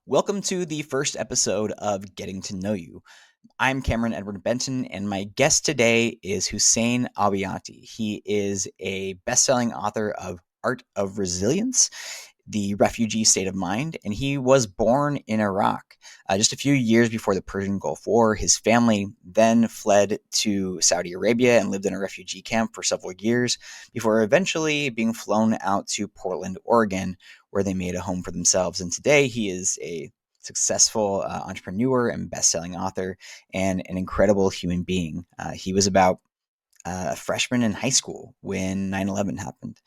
Welcome to the first episode of Getting to Know You. I'm Cameron Edward Benton, and my guest today is Hussein Al-Baiaty. He is a best-selling author of Art of Resilience, the Refugee State of Mind, and he was born in Iraq. Just a few years before the Persian Gulf War, his family then fled to Saudi Arabia and lived in a refugee camp for several years before eventually being flown out to Portland, Oregon, where they made a home for themselves. And today he is a successful entrepreneur and best-selling author and an incredible human being. He was about a freshman in high school when 9/11 happened.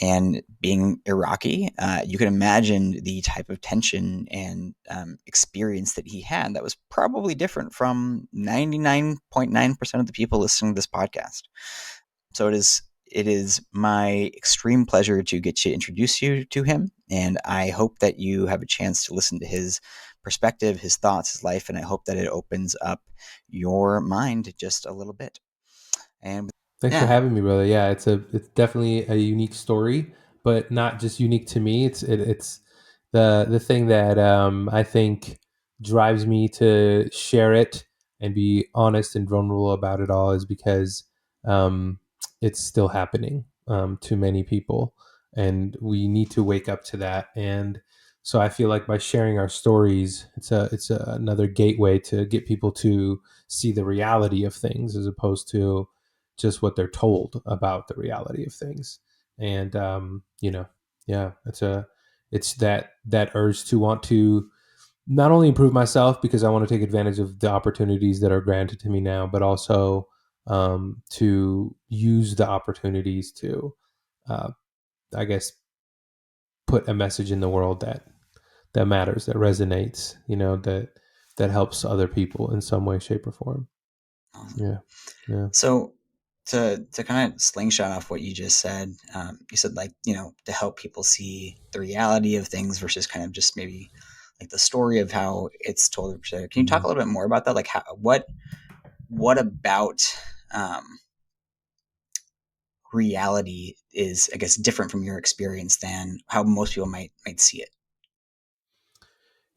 And being Iraqi, you can imagine the type of tension and experience that he had that was probably different from 99.9% of the people listening to this podcast. So it is my extreme pleasure to get to introduce you to him, and I hope that you have a chance to listen to his perspective, his thoughts, his life, and I hope that it opens up your mind just a little bit. And Thanks for yeah, having me, brother. Yeah, it's definitely a unique story, but not just unique to me. It's the thing that I think drives me to share it and be honest and vulnerable about it all is because um, it's still happening to many people, and we need to wake up to that. And so I feel like by sharing our stories, another gateway to get people to see the reality of things as opposed to just what they're told about the reality of things. And yeah, it's that urge to want to not only improve myself because I want to take advantage of the opportunities that are granted to me now, but also to use the opportunities to, uh, I guess, put a message in the world that matters, that resonates, that helps other people in some way, shape, or form. awesome. Yeah, yeah. So to kind of slingshot off what you just said, you said like to help people see the reality of things versus kind of just maybe like the story of how it's told. Can you talk a Mhm. little bit more about that? Like what about um, reality is, I guess, different from your experience than how most people might see it?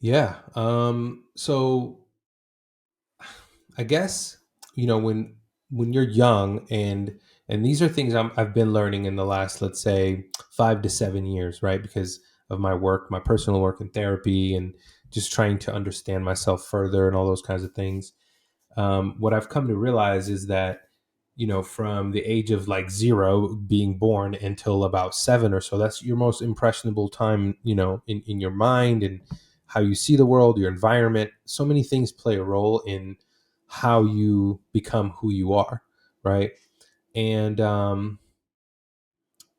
Yeah. So I guess when you're young and these are things I've been learning in the last, let's say, 5 to 7 years, right? Because of my work, my personal work in therapy, and just trying to understand myself further and all those kinds of things. What I've come to realize is that from the age of like zero being born until about seven or so, that's your most impressionable time, in your mind and how you see the world, your environment. So many things play a role in how you become who you are, right? And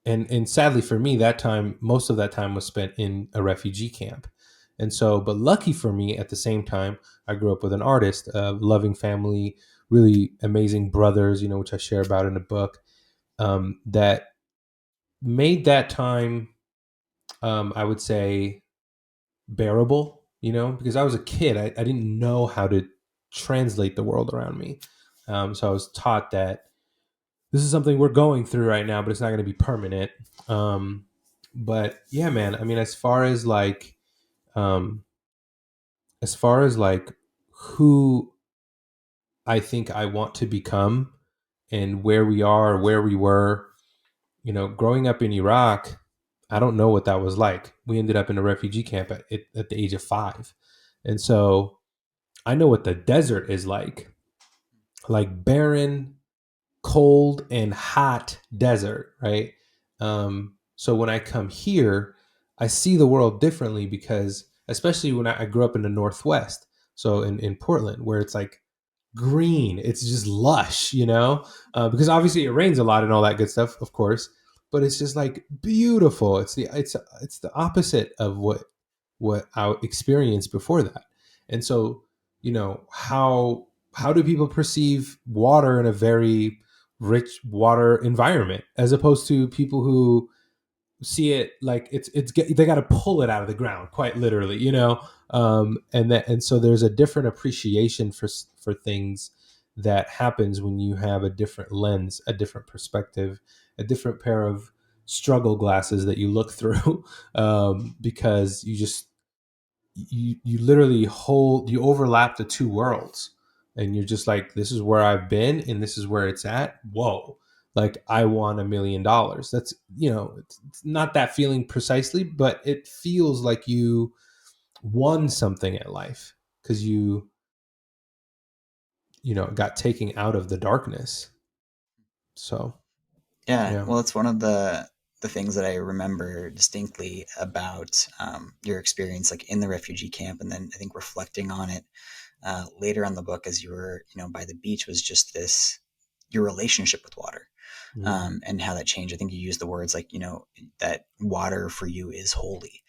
and sadly for me, that time, most of that time was spent in a refugee camp. And so, but lucky for me, at the same time, I grew up with an artist, a loving family, really amazing brothers, which I share about in the book, that made that time, I would say, bearable, because I was a kid. I didn't know how to translate the world around me. So I was taught that this is something we're going through right now, but it's not going to be permanent. Um, but yeah, man, I mean, um, as far as like who I think I want to become and where we are, where we were, growing up in Iraq, I don't know what that was like. We ended up in a refugee camp at the age of 5. And so I know what the desert is like barren, cold, and hot desert, right? So when I come here, I see the world differently because, especially when I grew up in the Northwest, so in Portland, where it's like green. It's just lush, because obviously it rains a lot and all that good stuff, of course. But it's just like beautiful. It's the opposite of what I experienced before that. And so, how do people perceive water in a very rich water environment as opposed to people who see it like they got to pull it out of the ground quite literally, and so there's a different appreciation for things that happens when you have a different lens, a different perspective, a different pair of struggle glasses that you look through, because you just you literally you overlap the two worlds, and you're just like, this is where I've been and this is where it's at. Whoa. Like, I won $1 million. That's, it's not that feeling precisely, but it feels like you won something at life, because got taken out of the darkness. So Yeah, yeah. well, it's one of the things that I remember distinctly about your experience, like in the refugee camp, and then I think reflecting on it later on the book as you were, by the beach, was just this your relationship with water, Mm-hmm. and how that changed. I think you used the words like, that water for you is holy.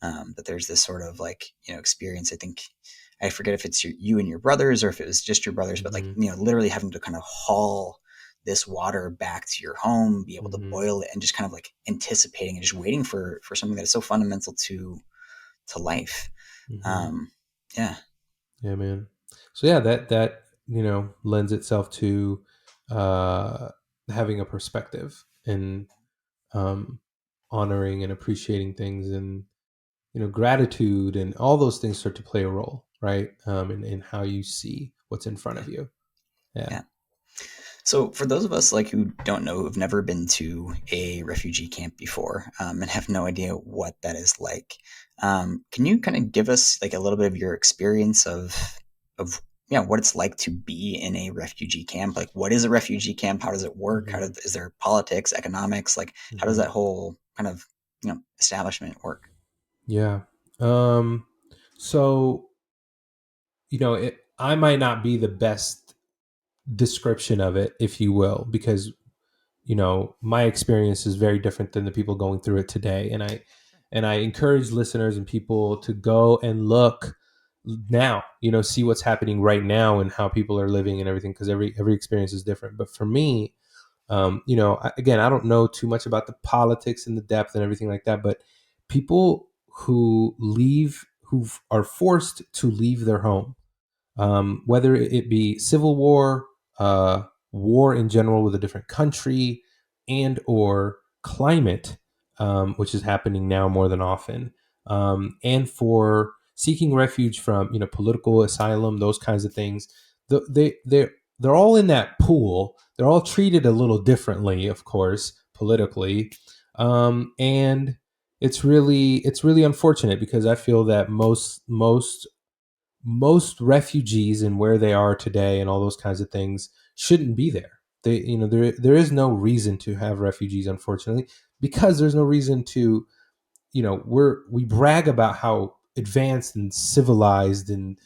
That there's this sort of like, experience. I think I forget if it's you and your brothers or if it was just your brothers, but like, Mm-hmm. literally having to kind of haul this water back to your home, be able to Mm-hmm. boil it, and just kind of like anticipating and just waiting for something that is so fundamental to life. Mm-hmm. Um, yeah, Yeah, man. So yeah, that lends itself to uh, having a perspective, and um, honoring and appreciating things, and gratitude, and all those things start to play a role, right? In how you see what's in front yeah, of you. Yeah. yeah. So, for those of us like who don't know, who've never been to a refugee camp before, and have no idea what that is like, can you kind of give us like a little bit of your experience of what it's like to be in a refugee camp? Like, what is a refugee camp? How does it work? Hmm. Is there politics, economics? Like, how does Hmm. that whole kind of establishment work? Yeah. Um, so I might not be the best description of it, if you will, because my experience is very different than the people going through it today, and I encourage listeners and people to go and look now, see what's happening right now and how people are living and everything, because every experience is different. But for me, again, I don't know too much about the politics and the depth and everything like that, but people who are forced to leave their home, whether it be civil war, war in general with a different country, and or climate, which is happening now more than often, and for seeking refuge from political asylum, those kinds of things. They're all in that pool. They're all treated a little differently, of course, politically, and it's really unfortunate, because I feel that most refugees and where they are today and all those kinds of things shouldn't be there. There is no reason to have refugees, unfortunately, because there's no reason to, we brag about how advanced and civilized and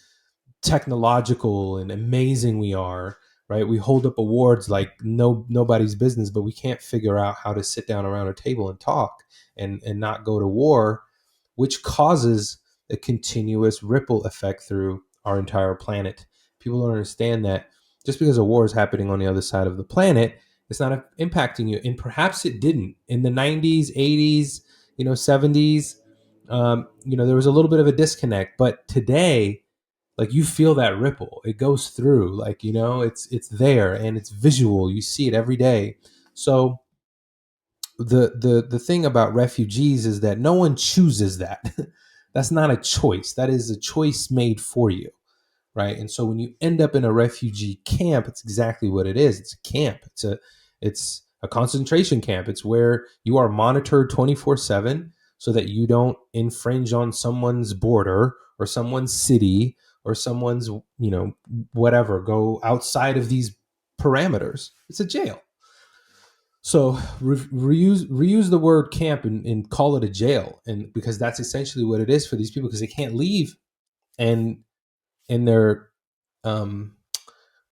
technological and amazing we are, right? We hold up awards like nobody's business, but we can't figure out how to sit down around a table and talk, and not go to war, which causes a continuous ripple effect through our entire planet. People don't understand that just because a war is happening on the other side of the planet, it's not impacting you. And perhaps it didn't in the 90s, 80s, 70s. There was a little bit of a disconnect, but today, like, you feel that ripple, it goes through, like, it's there, and it's visual, you see it every day. So the thing about refugees is that no one chooses that. That's not a choice, that is a choice made for you, right? And so when you end up in a refugee camp, it's exactly what it is. It's a camp. It's a concentration camp. It's where you are monitored 24/7, so that you don't infringe on someone's border or someone's city or someone's, whatever, go outside of these parameters. It's a jail. So reuse the word camp, and call it a jail, and because that's essentially what it is for these people, because they can't leave, and and um,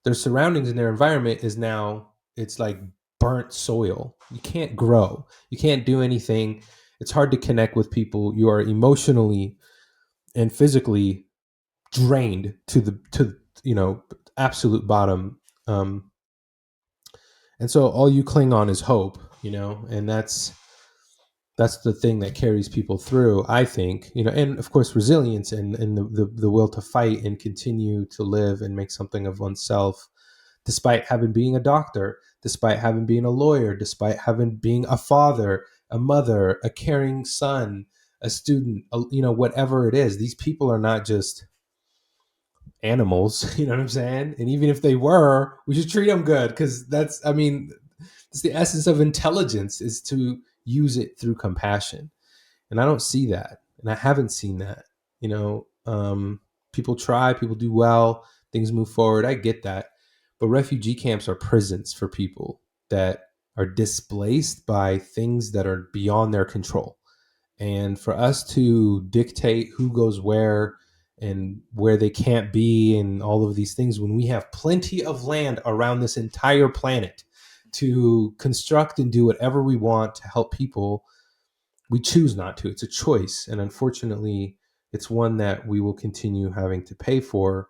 their surroundings and their environment is now, it's like burnt soil. You can't grow. You can't do anything. It's hard to connect with people. You are emotionally and physically drained to absolute bottom. Um, and so all you cling on is hope, and that's the thing that carries people through, I think, and of course resilience, and the will to fight and continue to live and make something of oneself, despite having being a doctor, despite having been a lawyer, despite having being a father, a mother, a caring son, a student, whatever it is. These people are not just animals, you know what I'm saying? And even if they were, we should treat them good, because it's the essence of intelligence, is to use it through compassion. And I don't see that, and I haven't seen that. You know, people try, people do well, things move forward. I get that, but refugee camps are prisons for people that are displaced by things that are beyond their control. And for us to dictate who goes where and where they can't be and all of these things, when we have plenty of land around this entire planet to construct and do whatever we want to help people, we choose not to. It's a choice. And unfortunately, it's one that we will continue having to pay for,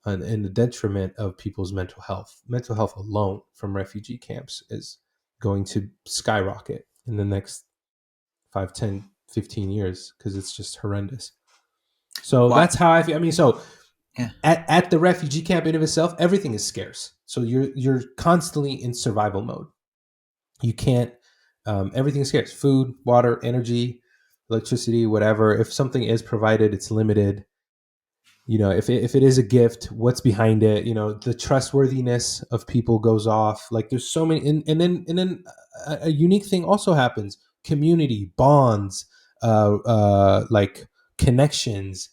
in the detriment of people's mental health. Mental health alone from refugee camps is going to skyrocket in the next 5, 10, 15 years, because it's just horrendous. So What? that's how I feel. I mean, so Yeah. at the refugee camp in of itself, everything is scarce. So you're constantly in survival mode. You can't. Everything is scarce: food, water, energy, electricity, whatever. If something is provided, it's limited. If it is a gift, what's behind it? The trustworthiness of people goes off. Like, there's so many, and then a unique thing also happens: community bonds, like connections,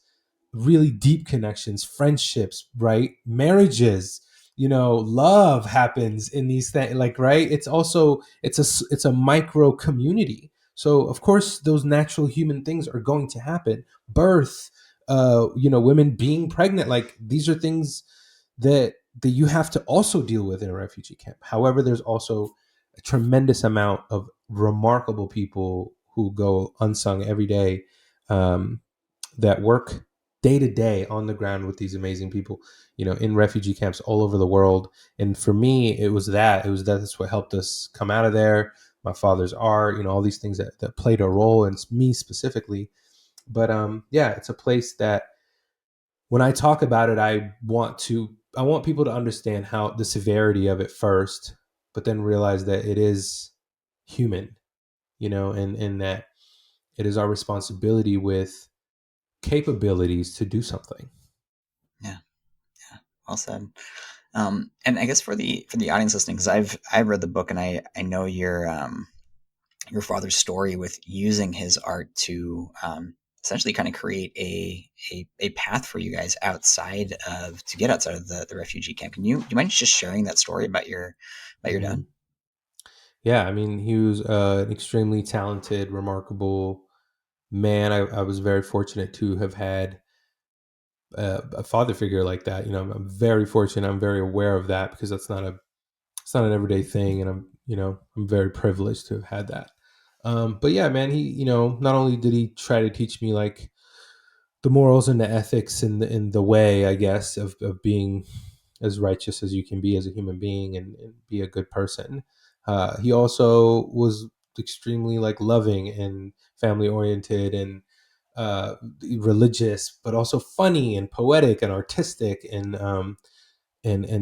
really deep connections, friendships, right? Marriages, love happens in these things, like, right? It's a micro community. So of course those natural human things are going to happen. Birth, women being pregnant, like, these are things that you have to also deal with in a refugee camp. However, there's also a tremendous amount of remarkable people who go unsung every day, that work day to day on the ground with these amazing people, in refugee camps all over the world. And for me, that's what helped us come out of there. My father's art, all these things that played a role in me specifically. But yeah, it's a place that, when I talk about it, I want people to understand how the severity of it first, but then realize that it is human, and that it is our responsibility with capabilities to do something. Yeah. Yeah. Well said. And I guess for the audience listening, because I've read the book and I know your father's story with using his art to essentially kind of create a path for you guys to get outside of the refugee camp. Do you mind just sharing that story about your Mhm. dad? Yeah, I mean, he was an extremely talented, remarkable man. I was very fortunate to have had a father figure like that. I'm very fortunate. I'm very aware of that, because it's not an everyday thing, and I'm very privileged to have had that. But yeah, man, he, not only did he try to teach me, like, the morals and the ethics, and the way, I guess, of being as righteous as you can be as a human being, and be a good person. He also was extremely, like, loving and family oriented, and uh, religious, but also funny and poetic and artistic, and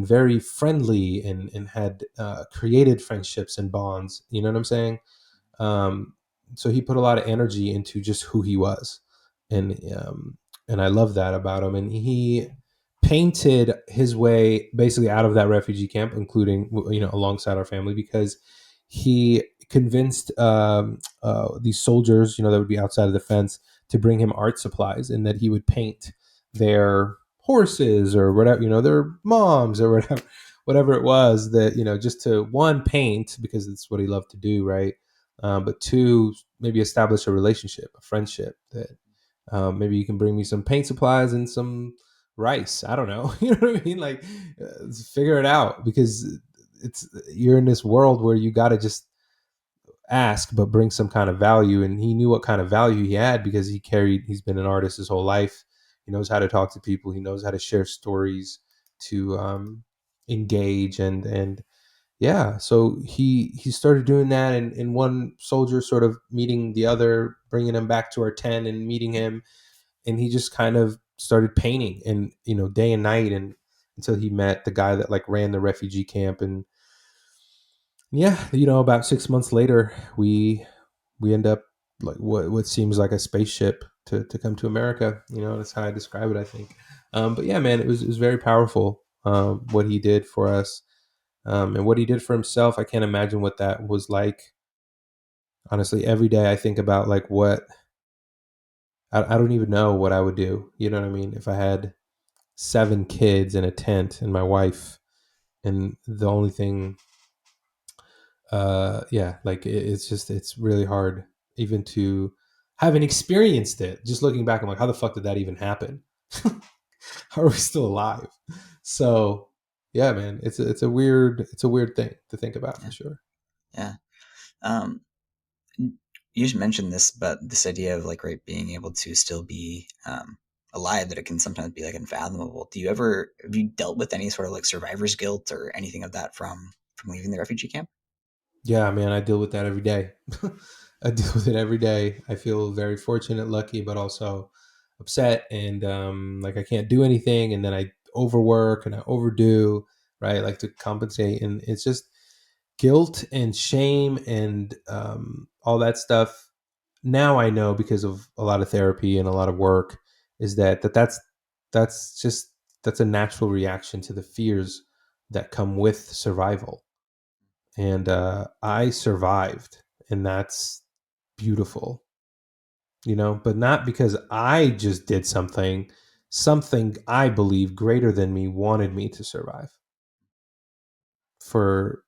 very friendly, and had created friendships and bonds. You know what I'm saying? Um, so he put a lot of energy into just who he was, and I love that about him. And he painted his way basically out of that refugee camp, including, alongside our family, because he convinced these soldiers, that would be outside of the fence, to bring him art supplies, and that he would paint their horses, or whatever, their moms, or whatever it was, that, just to, one, paint, because it's what he loved to do, right? But two, maybe establish a relationship, a friendship, that maybe you can bring me some paint supplies and some rice. I don't know. You know what I mean? Like, figure it out, because you're in this world where you got to just ask, but bring some kind of value. And he knew what kind of value he had, because he's been an artist his whole life. He knows how to talk to people. He knows how to share stories, to engage, and yeah. So he started doing that, and one soldier sort of meeting the other, bringing him back to our tent and meeting him, and he just kind of started painting, and, day and night, and until he met the guy that, like, ran the refugee camp. And yeah, about 6 months later, we end up like what seems like a spaceship to come to America. That's how I describe it, I think. But yeah, man, it was very powerful, what he did for us, and what he did for himself. I can't imagine what that was like. Honestly, every day I think about like what I don't even know what I would do. You know what I mean? If I had 7 kids in a tent and my wife, and the only thing, yeah, like it's really hard even to having experienced it. Just looking back, I'm like, how the fuck did that even happen? How are we still alive? So yeah, man, it's a weird thing to think about Yeah. for sure. Yeah. Um, you just mentioned this, but this idea of like, right, being able to still be alive, that it can sometimes be like unfathomable. Have you dealt with any sort of like survivor's guilt or anything of that from leaving the refugee camp? Yeah, man, I deal with that every day. I deal with it every day. I feel very fortunate, lucky, but also upset, and like I can't do anything, and then I overwork and I overdo, right? Like to compensate, and it's just guilt and shame and all that stuff. Now I know, because of a lot of therapy and a lot of work, is that's just that's a natural reaction to the fears that come with survival, and I survived, and that's beautiful, but not because I just did something I believe greater than me wanted me to survive. For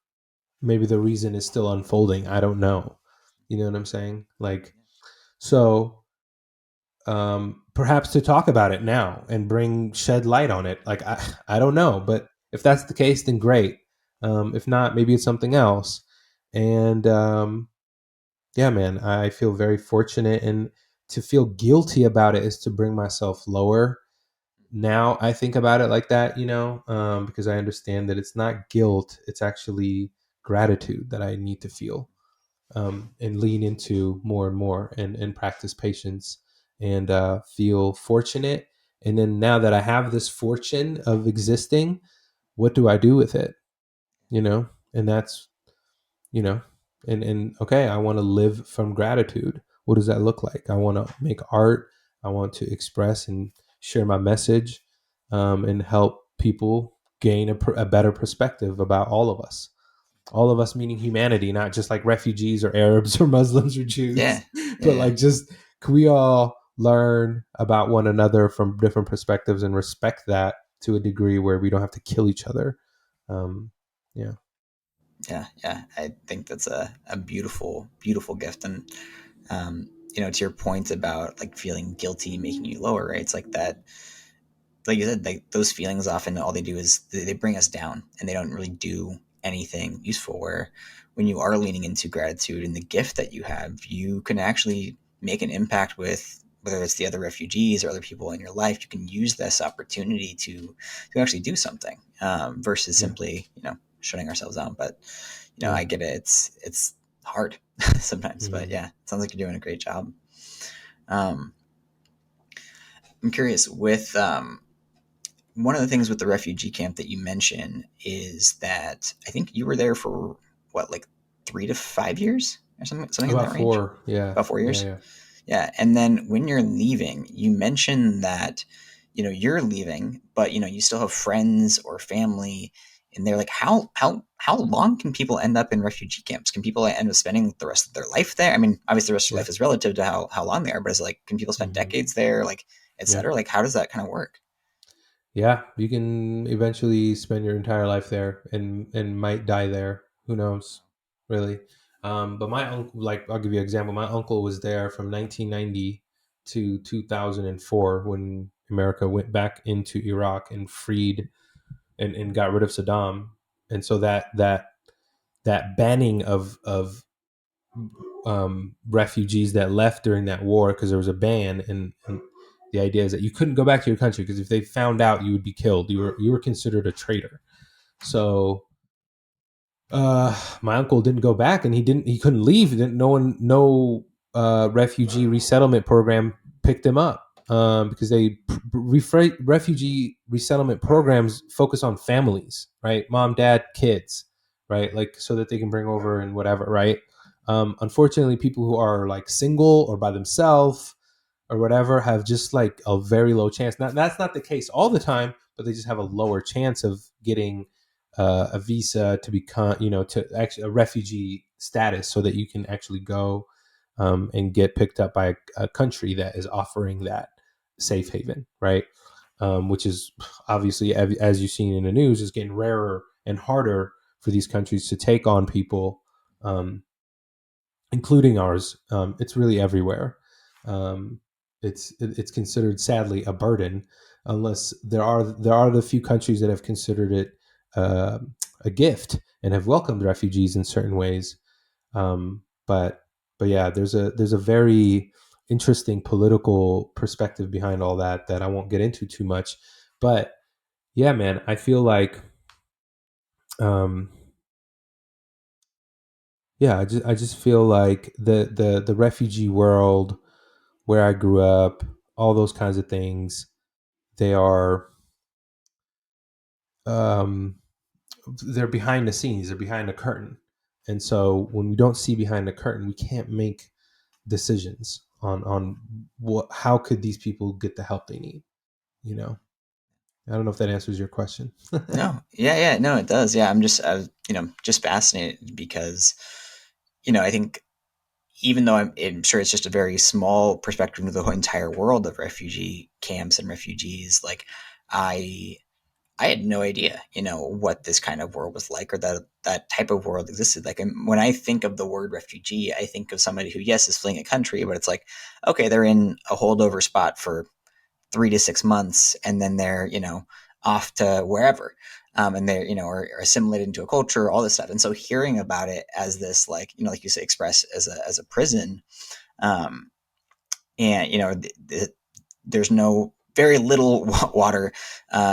maybe the reason is still unfolding. I don't know. You know what I'm saying? Like, so perhaps to talk about it now and shed light on it. Like, I don't know, but if that's the case, then great. If not, maybe it's something else. And yeah, man, I feel very fortunate, and to feel guilty about it is to bring myself lower. Now I think about it like that, because I understand that it's not guilt, it's actually gratitude that I need to feel, and lean into more and more, and practice patience, and feel fortunate. And then now that I have this fortune of existing, what do I do with it? And that's you know and okay, I want to live from gratitude. What does that look like? I want to make art. I want to express and share my message, and help people gain a better perspective about all of us meaning humanity, not just like refugees or Arabs or Muslims or Yeah. Jews, Yeah. but Yeah. like, just can we all learn about one another from different perspectives and respect that to a degree where we don't have to kill each other. um yeah. Yeah. Yeah. I think that's a beautiful, beautiful gift. And, to your point about like feeling guilty making you lower, right? It's like that, like you said, like those feelings often all they do is they bring us down and they don't really do anything useful. Where when you are leaning into gratitude and the gift that you have, you can actually make an impact with whether it's the other refugees or other people in your life. You can use this opportunity to actually do something versus Yeah. simply shutting ourselves out. But Yeah. I get it. It's hard sometimes, but Mhm. yeah, it sounds like you're doing a great job. Um, I'm curious with one of the things with the refugee camp that you mention is that I think you were there for what, like 3 to 5 years or something in About that range? 4. Yeah. About 4 years? Yeah. Yeah. And then when you're leaving, you mentioned that, you're leaving, but you still have friends or family. And they're like, how long can people end up in refugee camps? Can people end up spending the rest of their life there? I mean, obviously the rest of their Yeah. life is relative to how long they are, but it's like, can people spend Mhm. decades there? Like, et Yeah. cetera? Like, how does that kind of work? Yeah, you can eventually spend your entire life there, and might die there. Who knows, really? But my uncle, like, I'll give you an example. My uncle was there from 1990 to 2004 when America went back into Iraq and freed and got rid of Saddam. And so that banning of refugees that left during that war, because there was a ban, and the idea is that you couldn't go back to your country, because if they found out, you would be killed. You were considered a traitor. So my uncle didn't go back, and he couldn't leave. No refugee resettlement program picked him up, because refugee resettlement programs focus on families, right? Mom, dad, kids, right? Like, so that they can bring over and whatever, right? Unfortunately, people who are like single or by themselves or whatever have just like a very low chance. Now, that's not the case all the time, but they just have a lower chance of getting a visa to become, to actually a refugee status, so that you can actually go and get picked up by a country that is offering that safe haven, right? Which is obviously, as you've seen in the news, is getting rarer and harder for these countries to take on people, including ours. It's really everywhere. Um, it's considered, sadly, a burden, unless there are the few countries that have considered it uh, a gift and have welcomed refugees in certain ways. But yeah, there's a very interesting political perspective behind all that I won't get into too much. But yeah, man, I feel like um, yeah, I just feel like the refugee world, where I grew up, all those kinds of things, they are um, they're behind the scenes, they're behind the curtain, and so when we don't see behind the curtain, we can't make decisions on how could these people get the help they need. You know, I don't know if that answers your question. No, yeah, yeah, no, it does. Yeah, I was, just fascinated because, I think even though I'm sure it's just a very small perspective of the whole entire world of refugee camps and refugees, like I I had no idea, what this kind of world was like, or that type of world existed. Like, when I think of the word refugee, I think of somebody who, yes, is fleeing a country, but it's like, okay, they're in a holdover spot for 3 to 6 months, and then they're, off to wherever. And they're, are assimilated into a culture, all this stuff. And so hearing about it as this, like, like you say, expressed as a prison, um, and there's no very little water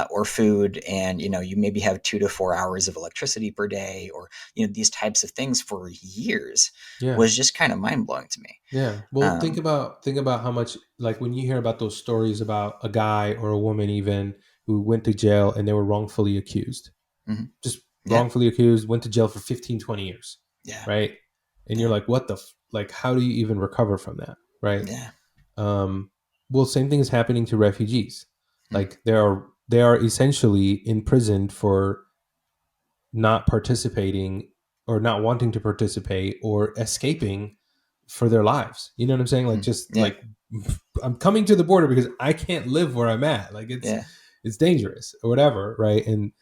or food, and you maybe have 2 to 4 hours of electricity per day, or these types of things for years, Yeah. was just kind of mind-blowing to me. Yeah. Well, think um, about think about how much, like, when you hear about those stories about a guy or a woman even who went to jail and they were wrongfully accused. mhm. Just Yeah, wrongfully accused, went to jail for 15, 20 years, yeah, right? And you're yeah, like, what the like, how do you even recover from that, right? yeah. Um well, same thing is happening to refugees. Mm, Like, they are essentially imprisoned for not participating, or not wanting to participate, or escaping for their lives. You know what I'm saying? Like, mm, just yeah, like, I'm coming to the border because I can't live where I'm at. Like, yeah. it's dangerous or whatever, right? And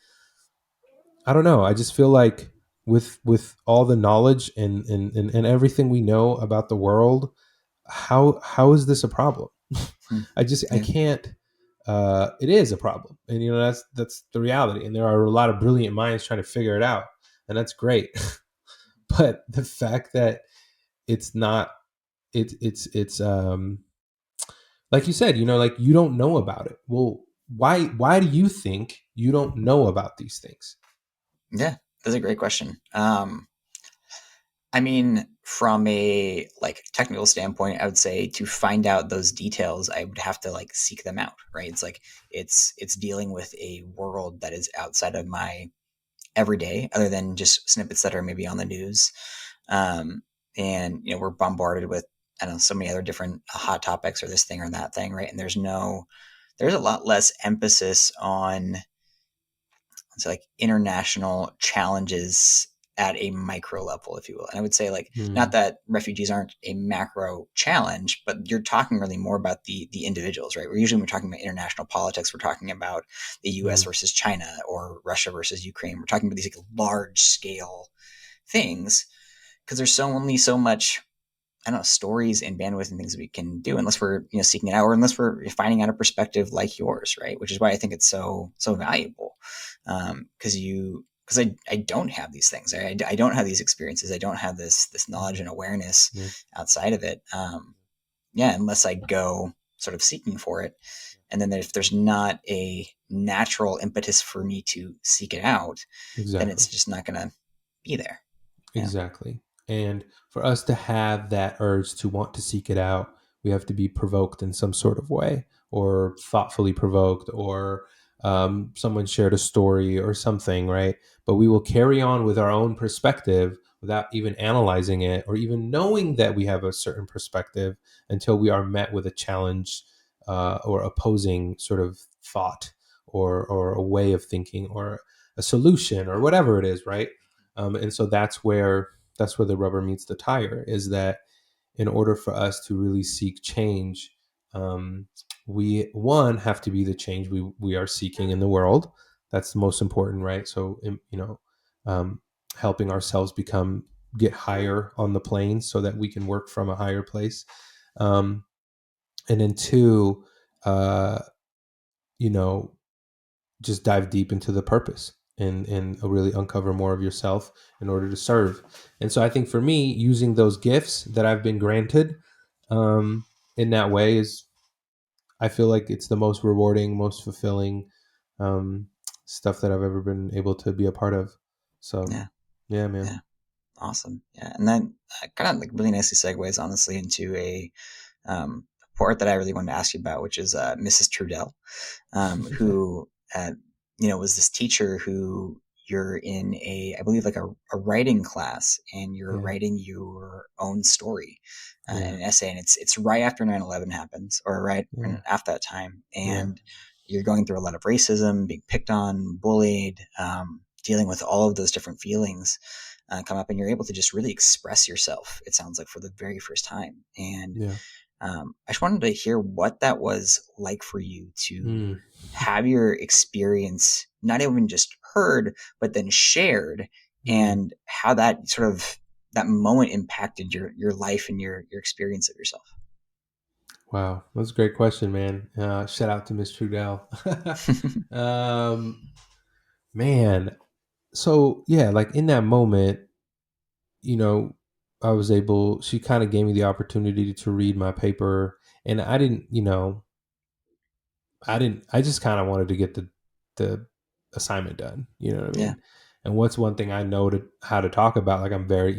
I don't know. I just feel like, with all the knowledge and everything we know about the world, how is this a problem? Mm, I yeah. can't. It is a problem, and that's the reality. And there are a lot of brilliant minds trying to figure it out, and that's great. But the fact that it's not, it's like you said, like, you don't know about it. Well, why do you think you don't know about these things? Yeah, that's a great question. I mean, from a like technical standpoint, I would say to find out those details, I would have to like seek them out, right? It's like it's dealing with a world that is outside of my everyday, other than just snippets that are maybe on the news. Um, and we're bombarded with, I don't know, so many other different hot topics, or this thing or that thing, right? And there's a lot less emphasis on, it's like, international challenges at a micro level, if you will. And I would say, like, not Hmm. that refugees aren't a macro challenge, but you're talking really more about the individuals, right? We're talking about international politics. We're talking about the U.S. Hmm. versus China, or Russia versus Ukraine. We're talking about these like large scale things, because there's only so much, I don't know, stories and bandwidth and things that we can do, unless we're seeking it out, or unless we're finding out a perspective like yours, right? Which is why I think it's so valuable, because I don't have these things. I don't have these experiences. I don't have this knowledge and awareness Yeah. outside of it. Yeah, unless I go sort of seeking for it, and then if there's not a natural impetus for me to seek it out, then Exactly. it's just not going to be there. Yeah. Exactly. And for us to have that urge to want to seek it out, we have to be provoked in some sort of way, or thoughtfully provoked, or someone shared a story or something, right? But we will carry on with our own perspective without even analyzing it or even knowing that we have a certain perspective until we are met with a challenge or opposing sort of thought or a way of thinking or a solution or whatever it is, right? And so that's where the rubber meets the tire, is that in order for us to really seek change, um, we one have to be the change we are seeking in the world. That's the most important, right? So um, helping ourselves get higher on the plane so that we can work from a higher place. um, and then two, uh, you know just dive deep into the purpose and really uncover more of yourself in order to serve. And so I think for me, using those gifts that I've been granted um, in that way is, I feel like it's the most rewarding, most fulfilling um, stuff that I've ever been able to be a part of. So, Yeah. yeah, man. Yeah. Awesome. Yeah. And then kind of like really nicely segues honestly into a part that I really wanted to ask you about, which is Mrs. Trudell, who was this teacher who you're in I believe like a writing class, and you're Yeah, writing your own story in yeah, an essay, and it's right after 9/11 happens, or right yeah, after that time, yeah, and you're going through a lot of racism, being picked on, bullied, dealing with all of those different feelings come up, and you're able to just really express yourself. It sounds like for the very first time, and yeah. I just wanted to hear what that was like for you to Mm, have your experience not even just heard, but then shared, mm. and how that sort of that moment impacted your life and your experience of yourself. Wow, that's a great question, man. Shout out to Miss Trudell. um, Man, so yeah, like in that moment, you know, she kind of gave me the opportunity to read my paper, and I just kind of wanted to get the assignment done. You know what I Yeah. mean? And what's one thing I know how to talk about? Like I'm very,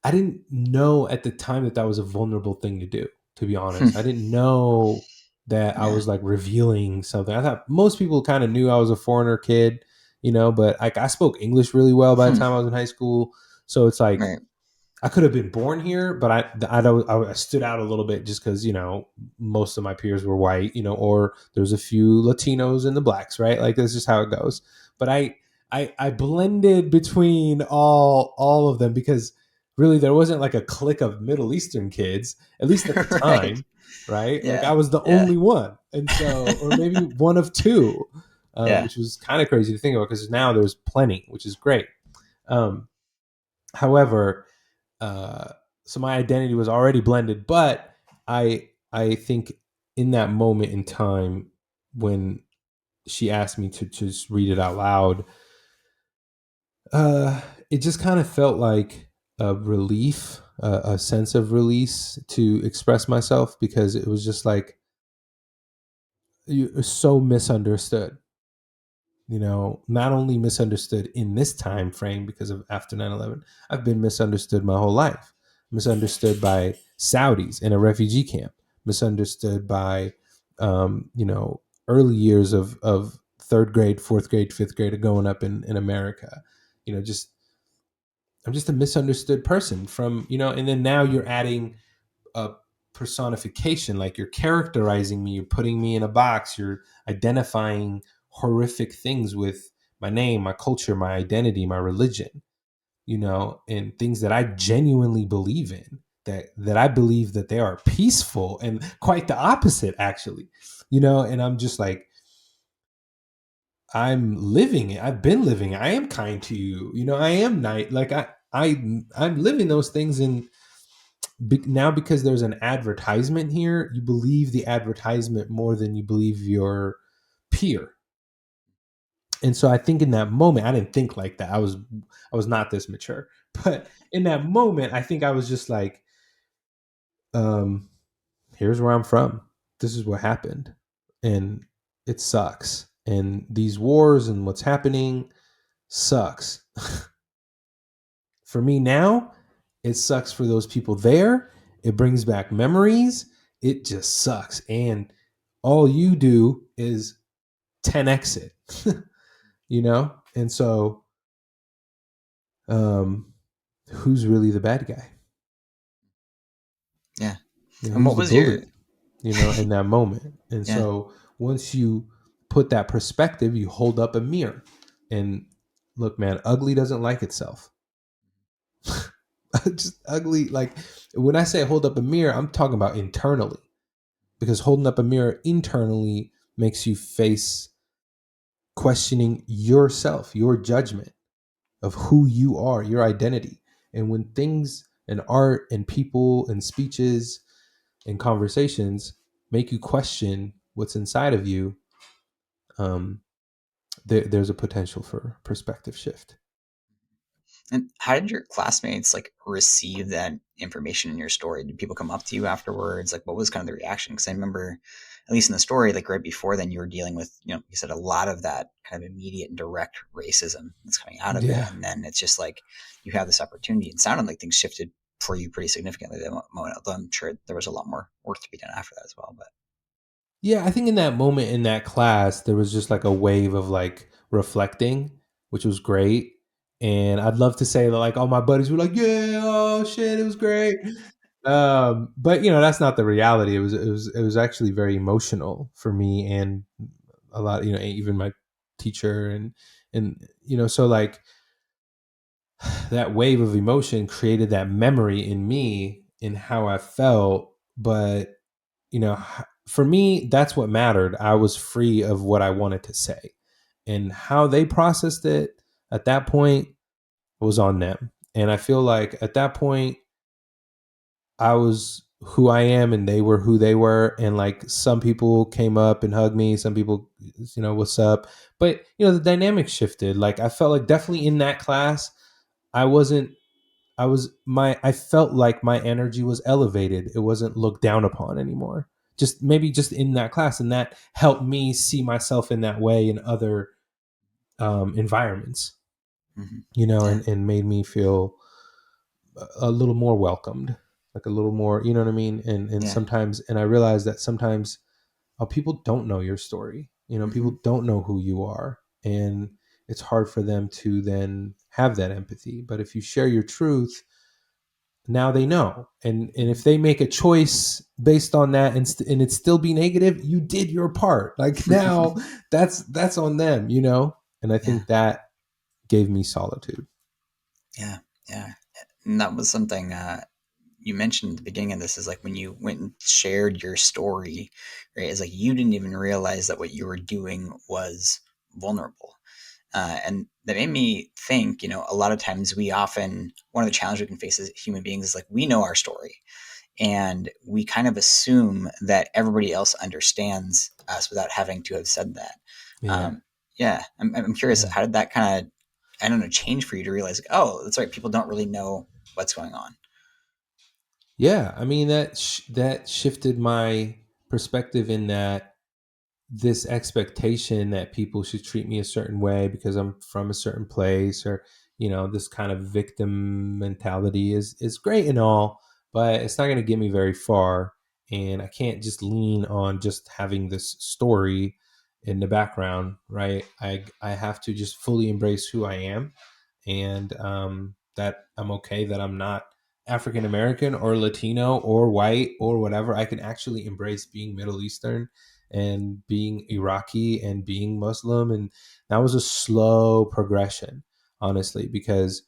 I didn't know at the time that that was a vulnerable thing to do, to be honest. I didn't know that I Yeah. was like revealing something. I thought most people kind of knew I was a foreigner kid, but like I spoke English really well by the time I was in high school. So it's like Right. I could have been born here, but I don't. I stood out a little bit just because most of my peers were white, or there's a few Latinos and the blacks, right? Like that's just how it goes. But I blended between all of them because really there wasn't like a clique of Middle Eastern kids, at least at the Right. time, right? Like Yeah. I was the Yeah. only one, and so or maybe one of two, Yeah. which was kind of crazy to think about because now there's plenty, which is great. Um, However, uh, so my identity was already blended, but I think in that moment in time when she asked me to just read it out loud, it just kind of felt like a relief, a sense of release to express myself because it was just like you're so misunderstood. Not only misunderstood in this time frame because of after 9/11, I've been misunderstood my whole life. Misunderstood by Saudis in a refugee camp, misunderstood by, early years of third grade, fourth grade, fifth grade growing up in America. Just I'm just a misunderstood person and then now you're adding a personification, like you're characterizing me, you're putting me in a box, you're identifying horrific things with my name, my culture, my identity, my religion, and things that I genuinely believe in, that I believe that they are peaceful and quite the opposite actually. And I'm just like, I'm living it. I've been living it. I am kind to you. I am nice. Like I'm living those things, and now because there's an advertisement here, you believe the advertisement more than you believe your peer. And so I think in that moment, I didn't think like that. I was not this mature, but in that moment, I think I was just like, um, here's where I'm from. This is what happened, and it sucks. And these wars and what's happening sucks. For me now, it sucks for those people there. It brings back memories. It just sucks. And all you do is 10x it, And so, um, who's really the bad guy? Yeah. And Who's what the was your bully? In that moment. And yeah. so once you put that perspective, you hold up a mirror and look, man, ugly doesn't like itself. Just ugly. Like when I say hold up a mirror, I'm talking about internally, because holding up a mirror internally makes you face questioning yourself, your judgment of who you are, your identity. And when things and art and people and speeches and conversations make you question what's inside of you, um, there's a potential for perspective shift. And how did your classmates like receive that information in your story? Did people come up to you afterwards? Like, what was kind of the reaction? Because I remember, at least in the story, like right before then, you were dealing with, you said a lot of that kind of immediate and direct racism that's coming out of it, Yeah. and then it's just like you have this opportunity. It sounded like things shifted for you pretty significantly at that moment. Although I'm sure there was a lot more work to be done after that as well. But Yeah, I think in that moment in that class, there was just like a wave of like reflecting, which was great. And I'd love to say that like all my buddies were like, "Yeah, oh shit, it was great." But that's not the reality. It was actually very emotional for me, and a lot, even my teacher, and so like that wave of emotion created that memory in me in how I felt. But for me, that's what mattered. I was free of what I wanted to say, and how they processed it at that point was on them. And I feel like at that point, I was who I am and they were who they were. And like some people came up and hugged me, some people, what's up. But, the dynamic shifted. Like I felt like definitely in that class, I wasn't I felt like my energy was elevated. It wasn't looked down upon anymore. Just maybe just in that class, and that helped me see myself in that way in other environments, mm-hmm. Yeah, and made me feel a little more welcomed, like a little more, you know what I mean? And yeah, sometimes, and I realized that sometimes people don't know your story. mm-hmm. People don't know who you are, and it's hard for them to then have that empathy. But if you share your truth, now they know. And if they make a choice based on that, and it still be negative, you did your part. Like now that's on them, and I Yeah, think that gave me solitude. yeah, yeah. And that was something you mentioned at the beginning of this is like when you went and shared your story, right? It's like you didn't even realize that what you were doing was vulnerable. And that made me think, a lot of times one of the challenges we can face as human beings is like we know our story and we kind of assume that everybody else understands us without having to have said that. Yeah. Um, yeah, I'm curious, Yeah. how did that kind of, I don't know, change for you to realize, like, oh, that's right, people don't really know what's going on? Yeah, I mean that shifted my perspective in that this expectation that people should treat me a certain way because I'm from a certain place, or this kind of victim mentality is great and all, but it's not going to get me very far. And I can't just lean on just having this story in the background, right? I have to just fully embrace who I am, and that I'm okay that I'm not African American or Latino or white or whatever. I can actually embrace being Middle Eastern and being Iraqi and being Muslim. And that was a slow progression, honestly, because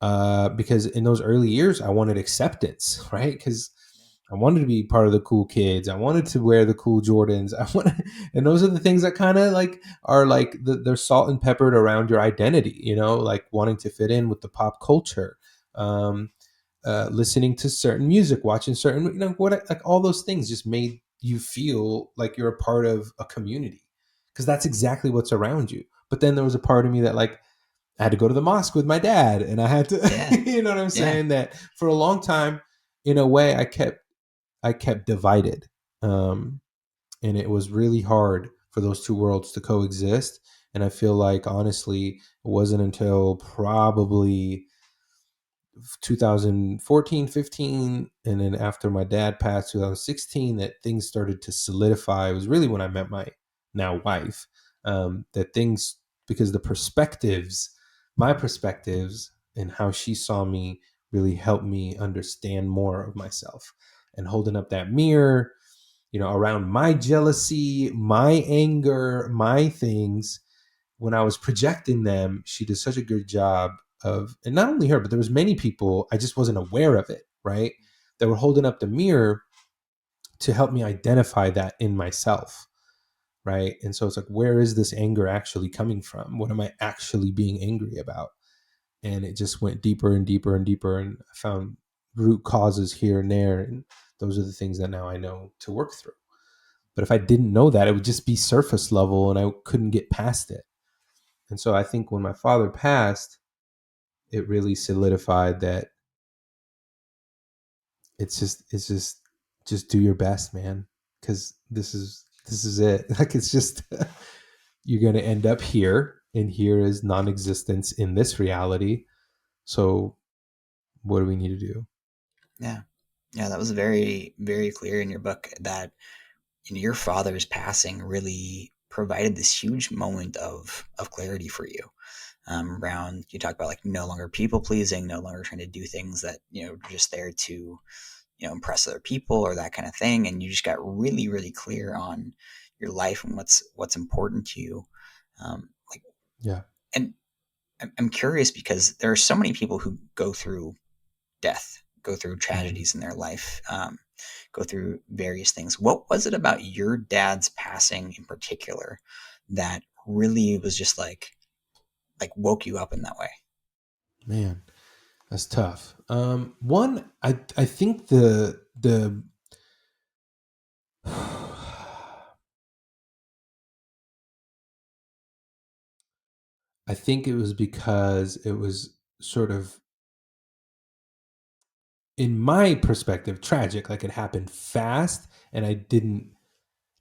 in those early years I wanted acceptance, right? Because I wanted to be part of the cool kids. I wanted to wear the cool Jordans. And those are the things that kind of like are like they're salt and peppered around your identity, like wanting to fit in with the pop culture, um, listening to certain music, watching certain, what, like all those things just made you feel like you're a part of a community, because that's exactly what's around you. But then there was a part of me that like I had to go to the mosque with my dad, and I had to, Yeah, you know what I'm yeah. saying? That for a long time, in a way, I kept divided, um, and it was really hard for those two worlds to coexist. And I feel like honestly, it wasn't until probably 2014, 15, and then after my dad passed 2016 that things started to solidify. It was really when I met my now wife, that things, because my perspectives and how she saw me really helped me understand more of myself. And holding up that mirror, around my jealousy, my anger, my things, when I was projecting them, she did such a good job of, and not only her, but there was many people, I just wasn't aware of it, right? That were holding up the mirror to help me identify that in myself, right? And so it's like, where is this anger actually coming from? What am I actually being angry about? And it just went deeper and deeper and deeper, and I found root causes here and there, and those are the things that now I know to work through. But if I didn't know that, it would just be surface level and I couldn't get past it. And so I think when my father passed, it really solidified that it's just do your best, man, because this is it. Like, it's just you're going to end up here, and here is non-existence in this reality. So what do we need to do? Yeah. Yeah, that was very, very clear in your book that your father's passing really provided this huge moment of clarity for you. Around, you talk about like no longer people pleasing, no longer trying to do things that just there to impress other people or that kind of thing, and you just got really, really clear on your life and what's important to you. Like, Yeah. and I'm curious because there are so many people who go through death, go through Mm-hmm. tragedies in their life, go through various things. What was it about your dad's passing in particular that really was just like woke you up in that way? Man, that's tough. One, I think the I think it was because it was sort of, in my perspective, tragic. Like, it happened fast, and I didn't,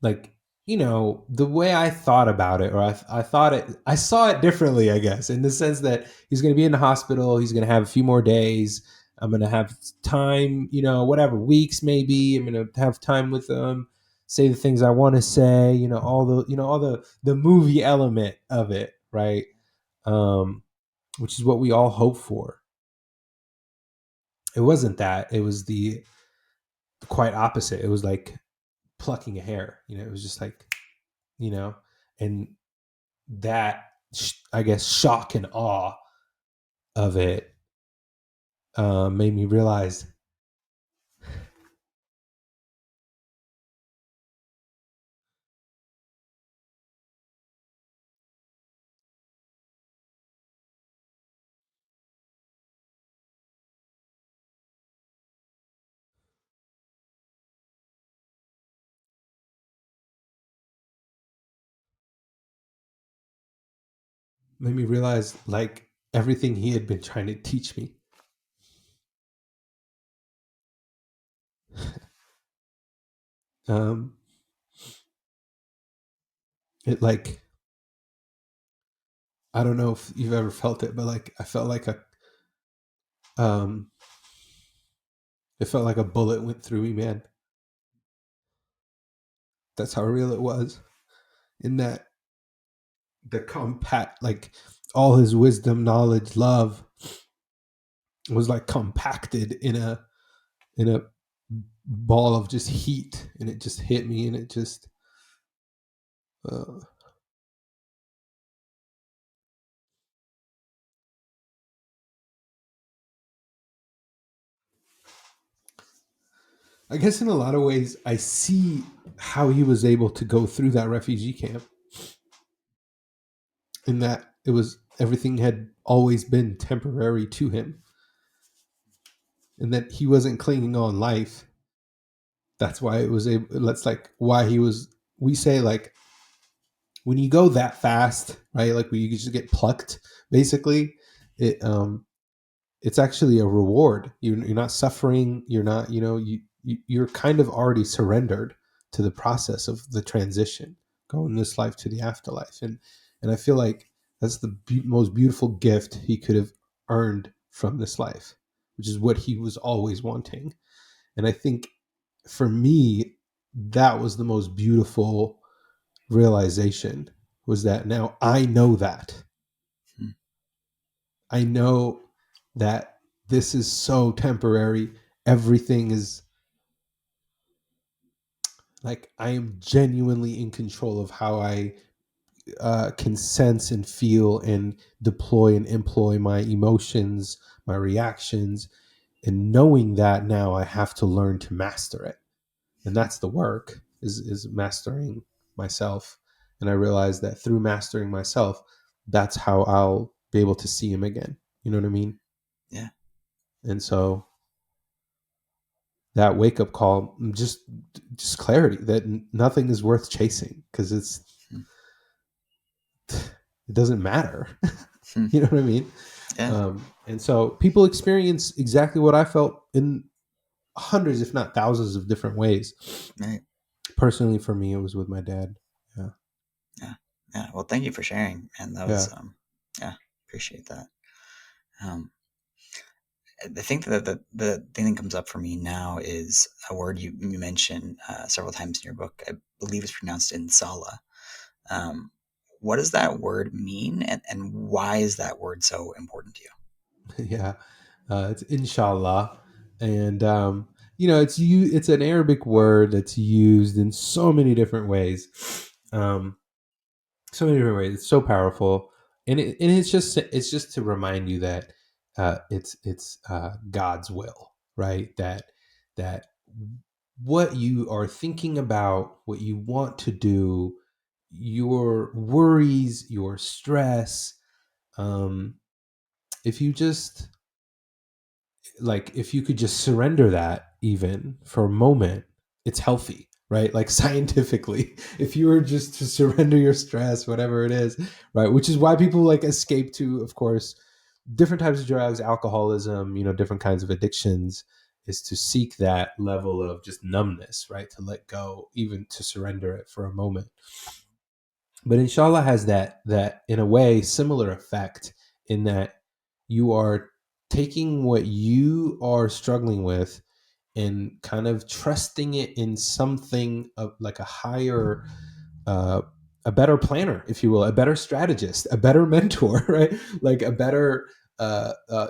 like, the way I thought about it, or I thought it, I saw it differently, I guess, in the sense that he's going to be in the hospital, he's going to have a few more days, I'm going to have time, whatever, weeks maybe, I'm going to have time with them, say the things I want to say, all the movie element of it, right? um which is what we all hope for. It wasn't that, it was the quite opposite. It was like plucking a hair, it was just like, you know and that, I guess, shock and awe of it, made me realize, like everything he had been trying to teach me. um it, like, I don't know if you've ever felt it, but like I felt like um it felt like a bullet went through me, man. That's how real it was. In that, the compact, like, all his wisdom, knowledge, love was like compacted in a ball of just heat, and it just hit me, and it just, uh, I guess in a lot of ways I see how he was able to go through that refugee camp, in that it was, everything had always been temporary to him, and that he wasn't clinging on life. That's why it was able, that's like why he was, we say, like, when you go that fast, right? Like, when you just get plucked, basically, it it's actually a reward. You're not suffering. You're not, you're kind of already surrendered to the process of the transition, going this life to the afterlife. And I feel like that's the most beautiful gift he could have earned from this life, which is what he was always wanting. And I think, for me, that was the most beautiful realization, was that now I know that. Hmm. I know that this is so temporary. Everything is like I am genuinely in control of how I can sense and feel and deploy and employ my emotions, my reactions, and knowing that now I have to learn to master it. And that's the work is mastering myself. And I realized that through mastering myself, that's how I'll be able to see him again. You know what I mean? Yeah. And so that wake up call, just clarity that nothing is worth chasing because Hmm. it doesn't matter. Hmm. You know what I mean? Yeah. And so people experience exactly what I felt in hundreds, if not thousands, of different ways. Right. Personally, for me, it was with my dad. Yeah, Yeah. Yeah. Well, thank you for sharing, and that yeah, was yeah, appreciate that. Um, I think that the thing that comes up for me now is a word you mentioned several times in your book. I believe it's pronounced insala. Um, what does that word mean, and why is that word so important to you? yeah. It's inshallah, and it's an Arabic word that's used in so many different ways. Um, so many different ways. It's so powerful, and it's just to remind you that it's God's will, right? That what you are thinking about, what you want to do, your worries, your stress, um, if you just if you could just surrender that even for a moment, it's healthy, right? Like scientifically, if you were just to surrender your stress, whatever it is, right? Which is why people like escape to, of course, different types of drugs, alcoholism, different kinds of addictions, is to seek that level of just numbness, right? To let go, even to surrender it for a moment. But inshallah has that in a way similar effect in that you are taking what you are struggling with and kind of trusting it in something of like a higher uh, a better planner, if you will, a better strategist, a better mentor, right? Like a better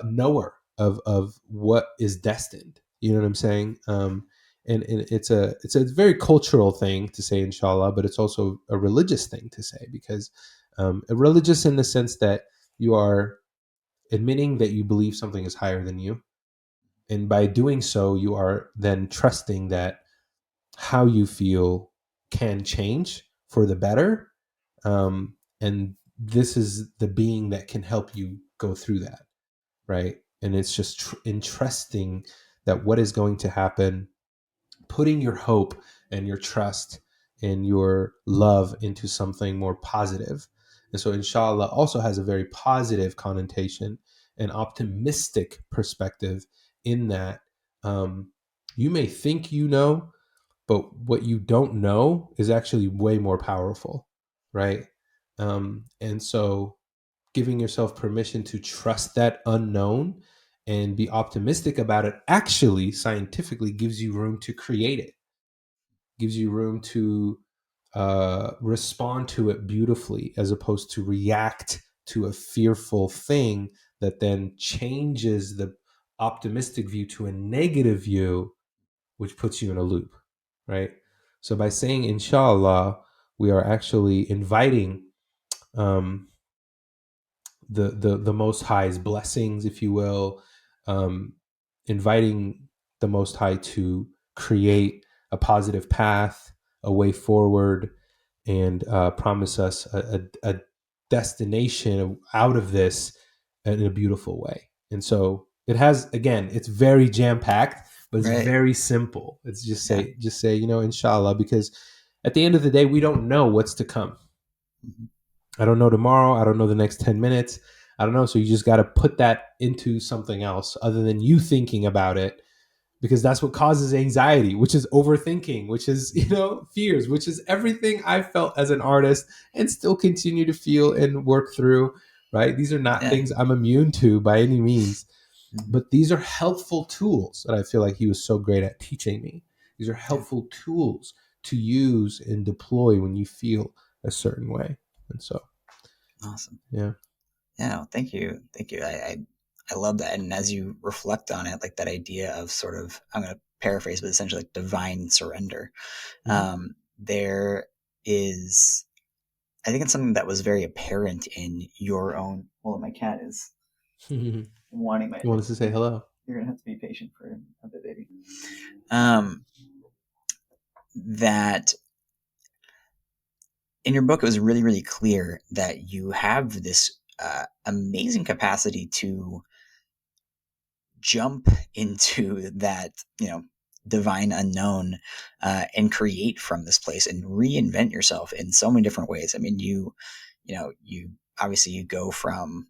knower of what is destined. You know what I'm saying? And it's a very cultural thing to say inshallah, but it's also a religious thing to say because a religious in the sense that you are admitting that you believe something is higher than you, and by doing so, you are then trusting that how you feel can change for the better, and this is the being that can help you go through that, right? And it's just entrusting that what is going to happen, putting your hope and your trust and your love into something more positive. And so inshallah also has a very positive connotation and optimistic perspective in that um, you may think you know, but what you don't know is actually way more powerful, right? And so giving yourself permission to trust that unknown and be optimistic about it actually scientifically gives you room to create it, gives you room to respond to it beautifully as opposed to react to a fearful thing that then changes the optimistic view to a negative view, which puts you in a loop, right? So by saying inshallah, we are actually inviting um, the Most High's blessings, if you will, um, inviting the Most High to create a positive path, a way forward, and promise us a destination out of this in a beautiful way. And so it has, again, it's very jam packed, but it's Right. very simple. It's Yeah. just say, inshallah, because at the end of the day, we don't know what's to come. Mhm. I don't know tomorrow. I don't know the next 10 minutes. I don't know. So you just got to put that into something else other than you thinking about it, because that's what causes anxiety, which is overthinking, which is, fears, which is everything I felt as an artist and still continue to feel and work through, right? These are not Yeah. things I'm immune to by any means, Mhm. but these are helpful tools that I feel like he was so great at teaching me. These are Yeah. helpful tools to use and deploy when you feel a certain way. And so, Awesome. yeah. Yeah. Well, thank you. Thank you. I I love that. And as you reflect on it, like that idea of sort of, I'm going to paraphrase, but essentially like divine surrender. Mm-hmm. There is, I think it's something that was very apparent in your own. Well, my cat is You wanting my want us to say attention. hello? You're gonna have to be patient for a bit, baby. Um, that in your book, it was really, really clear that you have this amazing capacity to jump into that, divine unknown, and create from this place and reinvent yourself in so many different ways. I mean, you obviously you go from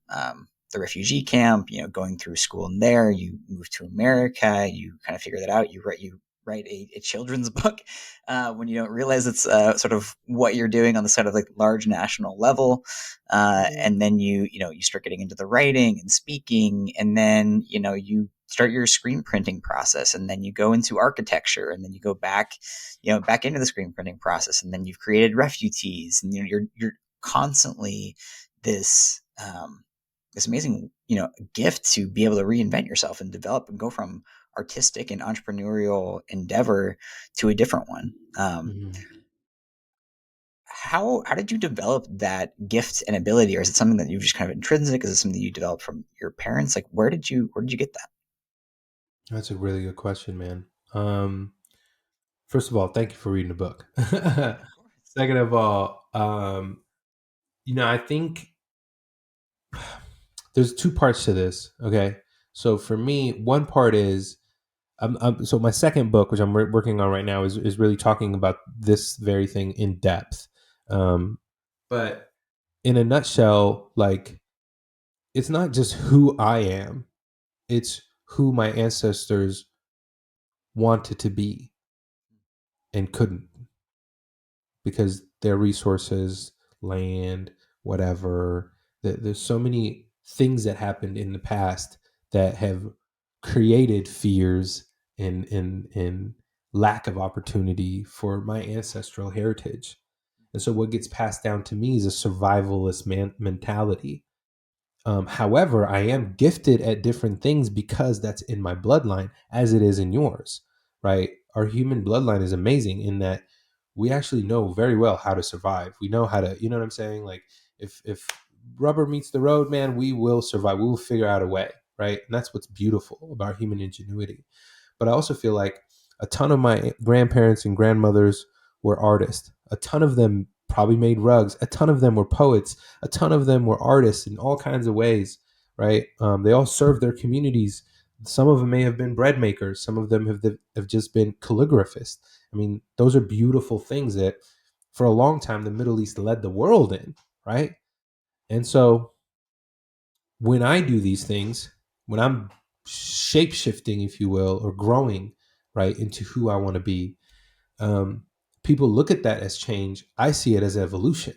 the refugee camp, going through school in there, you move to America, you kind of figure that out. You write a children's book when you don't realize it's sort of what you're doing on the sort of like large national level, and then you start getting into the writing and speaking, and then you start your screen printing process, and then you go into architecture, and then you go back into the screen printing process, and then you've created refugees, and you're constantly this this amazing gift to be able to reinvent yourself and develop and go from artistic and entrepreneurial endeavor to a different one. Mm-hmm. How did you develop that gift and ability, or is it something that you just kind of intrinsic? Is it something you developed from your parents? Like where did you get that? That's a really good question, man. First of all, thank you for reading the book. Of course. Second of all, I think there's two parts to this. Okay, so for me, one part is so my second book, which I'm working on right now, is really talking about this very thing in depth. Um, but in a nutshell, like it's not just who I am; it's who my ancestors wanted to be and couldn't because their resources, land, whatever. There's so many things that happened in the past that have created fears and lack of opportunity for my ancestral heritage. And so what gets passed down to me is a survivalist mentality. However, I am gifted at different things because that's in my bloodline, as it is in yours, right? Our human bloodline is amazing in that we actually know very well how to survive. We know how to, you know what I'm saying? Like if rubber meets the road, man, we will survive. We will figure out a way, right? And that's what's beautiful about human ingenuity. But I also feel like a ton of my grandparents and grandmothers were artists. A ton of them probably made rugs. A ton of them were poets. A ton of them were artists in all kinds of ways, right? They all served their communities. Some of them may have been bread makers. Some of them have just been calligraphists. I mean, those are beautiful things that for a long time the Middle East led the world in, right? And so when I do these things, when I'm shape shifting, if you will, or growing right into who I want to be, um, people look at that as change. I see it as evolution.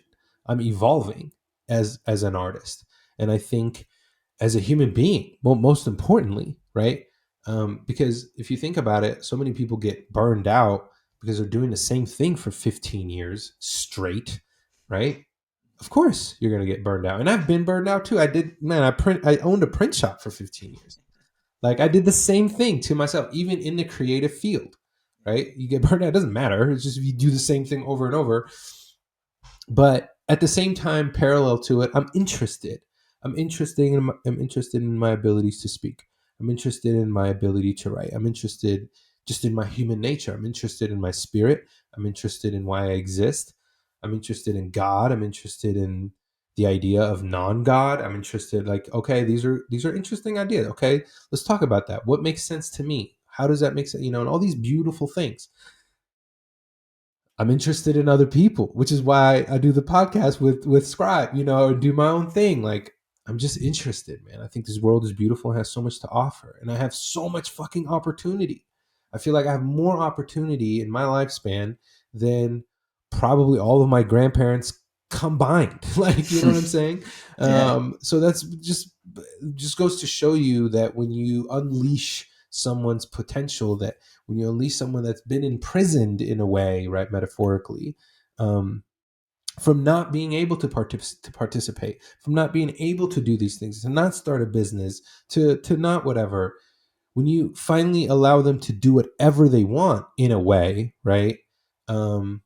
I'm evolving as an artist, and I think as a human being, well, most importantly, right? Because if you think about it, so many people get burned out because they're doing the same thing for 15 years straight, right? Of course you're going to get burned out. And I've been burned out too. I owned a print shop for 15 years. Like I did the same thing to myself, even in the creative field, right? You get burned out. It doesn't matter. It's just if you do the same thing over and over. But at the same time, parallel to it, I'm interested. I'm interested in my abilities to speak. I'm interested in my ability to write. I'm interested just in my human nature. I'm interested in my spirit. I'm interested in why I exist. I'm interested in God. I'm interested in the idea of non-God. I'm interested, like, okay, these are interesting ideas. Okay, let's talk about that. What makes sense to me? How does that make sense? And all these beautiful things. I'm interested in other people, which is why I do the podcast with Scribe, or do my own thing. Like I'm just interested, man. I think this world is beautiful and has so much to offer, and I have so much fucking opportunity. I feel like I have more opportunity in my lifespan than probably all of my grandparents combined. Like, you know what I'm saying? Yeah. So that's just goes to show you that when you unleash someone's potential, that when you unleash someone that's been imprisoned in a way, right, metaphorically, um, from not being able to participate, from not being able to do these things, to not start a business, to not whatever. When you finally allow them to do whatever they want in a way, right? Um,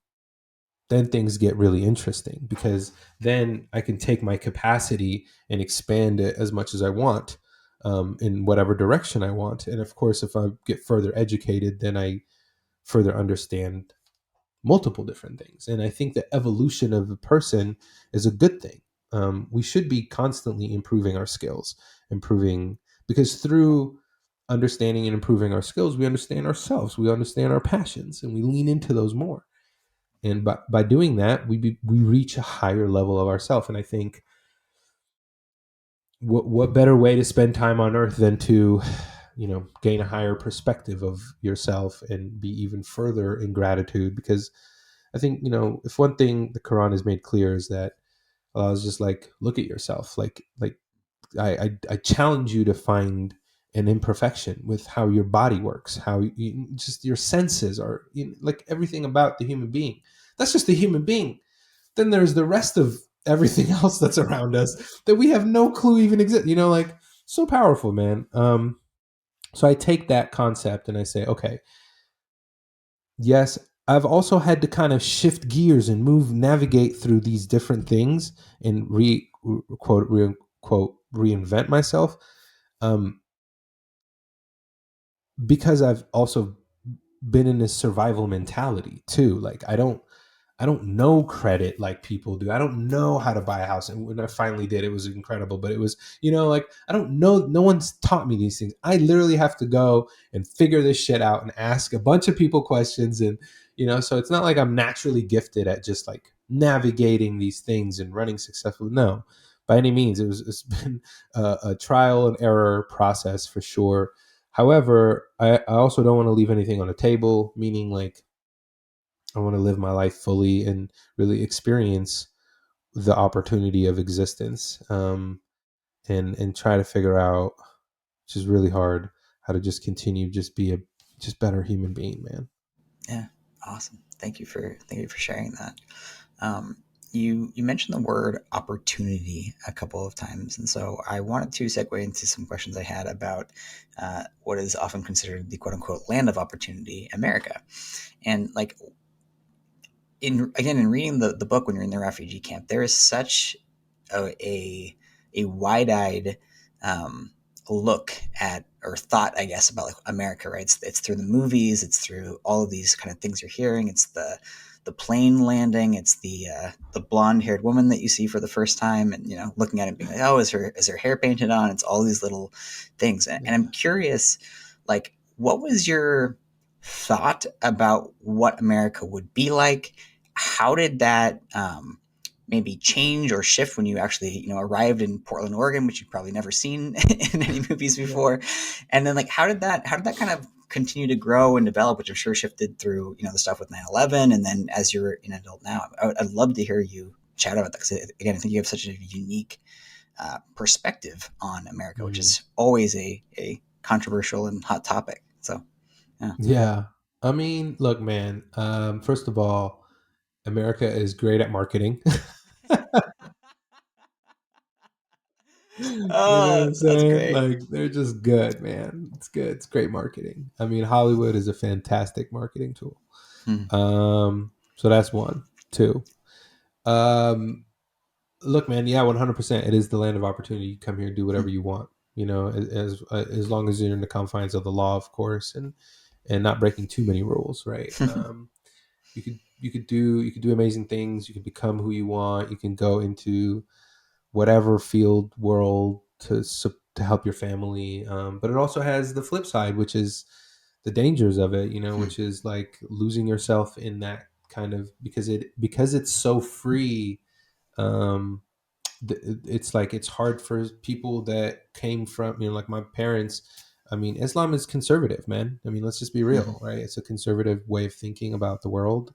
then things get really interesting, because then I can take my capacity and expand it as much as I want, in whatever direction I want. And of course, if I get further educated, then I further understand multiple different things. And I think the evolution of a person is a good thing. We should be constantly improving our skills, improving, because through understanding and improving our skills, we understand ourselves, we understand our passions, and we lean into those more. And by doing that, we reach a higher level of ourself. And I think, what better way to spend time on earth than to, gain a higher perspective of yourself and be even further in gratitude. Because I think, if one thing the Quran has made clear is that Allah is just like, look at yourself, like I challenge you to find an imperfection with how your body works, how just your senses are, like everything about the human being. That's just the human being. Then there's the rest of everything else that's around us that we have no clue even exists. Like, so powerful, man. So I take that concept and I say, okay, yes, I've also had to kind of shift gears and navigate through these different things and quote reinvent myself. Um, because I've also been in this survival mentality too. Like, I don't know credit like people do. I don't know how to buy a house. And when I finally did, it was incredible. But it was, like, I don't know. No one's taught me these things. I literally have to go and figure this shit out and ask a bunch of people questions. And, so it's not like I'm naturally gifted at just like navigating these things and running successful. No, by any means. It's been a trial and error process for sure. However, I also don't want to leave anything on the table, meaning like, I want to live my life fully and really experience the opportunity of existence, and try to figure out, which is really hard, how to just continue just be a just better human being, man. Yeah, awesome. Thank you for sharing that. Um, you mentioned the word opportunity a couple of times, and so I wanted to segue into some questions I had about what is often considered the quote unquote land of opportunity, America, and like in reading the book when you're in the refugee camp, there is such a wide eyed um, look at or thought, I guess, about like America, right? It's through the movies, it's through all of these kind of things you're hearing. It's the plane landing, it's the blonde haired woman that you see for the first time, and looking at it and being like, oh, is her hair painted on? It's all these little things, and I'm curious, like, what was your thought about what America would be like? How did that maybe change or shift when you actually arrived in Portland, Oregon, which you've probably never seen in any movies Yeah. before? And then like how did that kind of continue to grow and develop, which I'm sure shifted through the stuff with 9/11, and then as you're an adult now? I'd love to hear you chat about that, because again, I think you have such a unique perspective on America, which Mhm. is always a controversial and hot topic. So yeah. Yeah. I mean, look, man. First of all, America is great at marketing. You know what Oh, I'm that's saying? great. Like, they're just good, man. It's good. It's great marketing. I mean, Hollywood is a fantastic marketing tool. Hmm. So that's one. Two. Um, Look, man. Yeah, 100%. It is the land of opportunity. You come here, do whatever you want. As long as you're in the confines of the law, of course, and not breaking too many rules, right? You could do amazing things. You can become who you want. You can go into whatever field world to help your family. But it also has the flip side, which is the dangers of it. Which is like losing yourself in that kind of, because it's so free. Um, it's like it's hard for people that came from, like my parents. I mean, Islam is conservative, man. I mean, let's just be real, right? It's a conservative way of thinking about the world,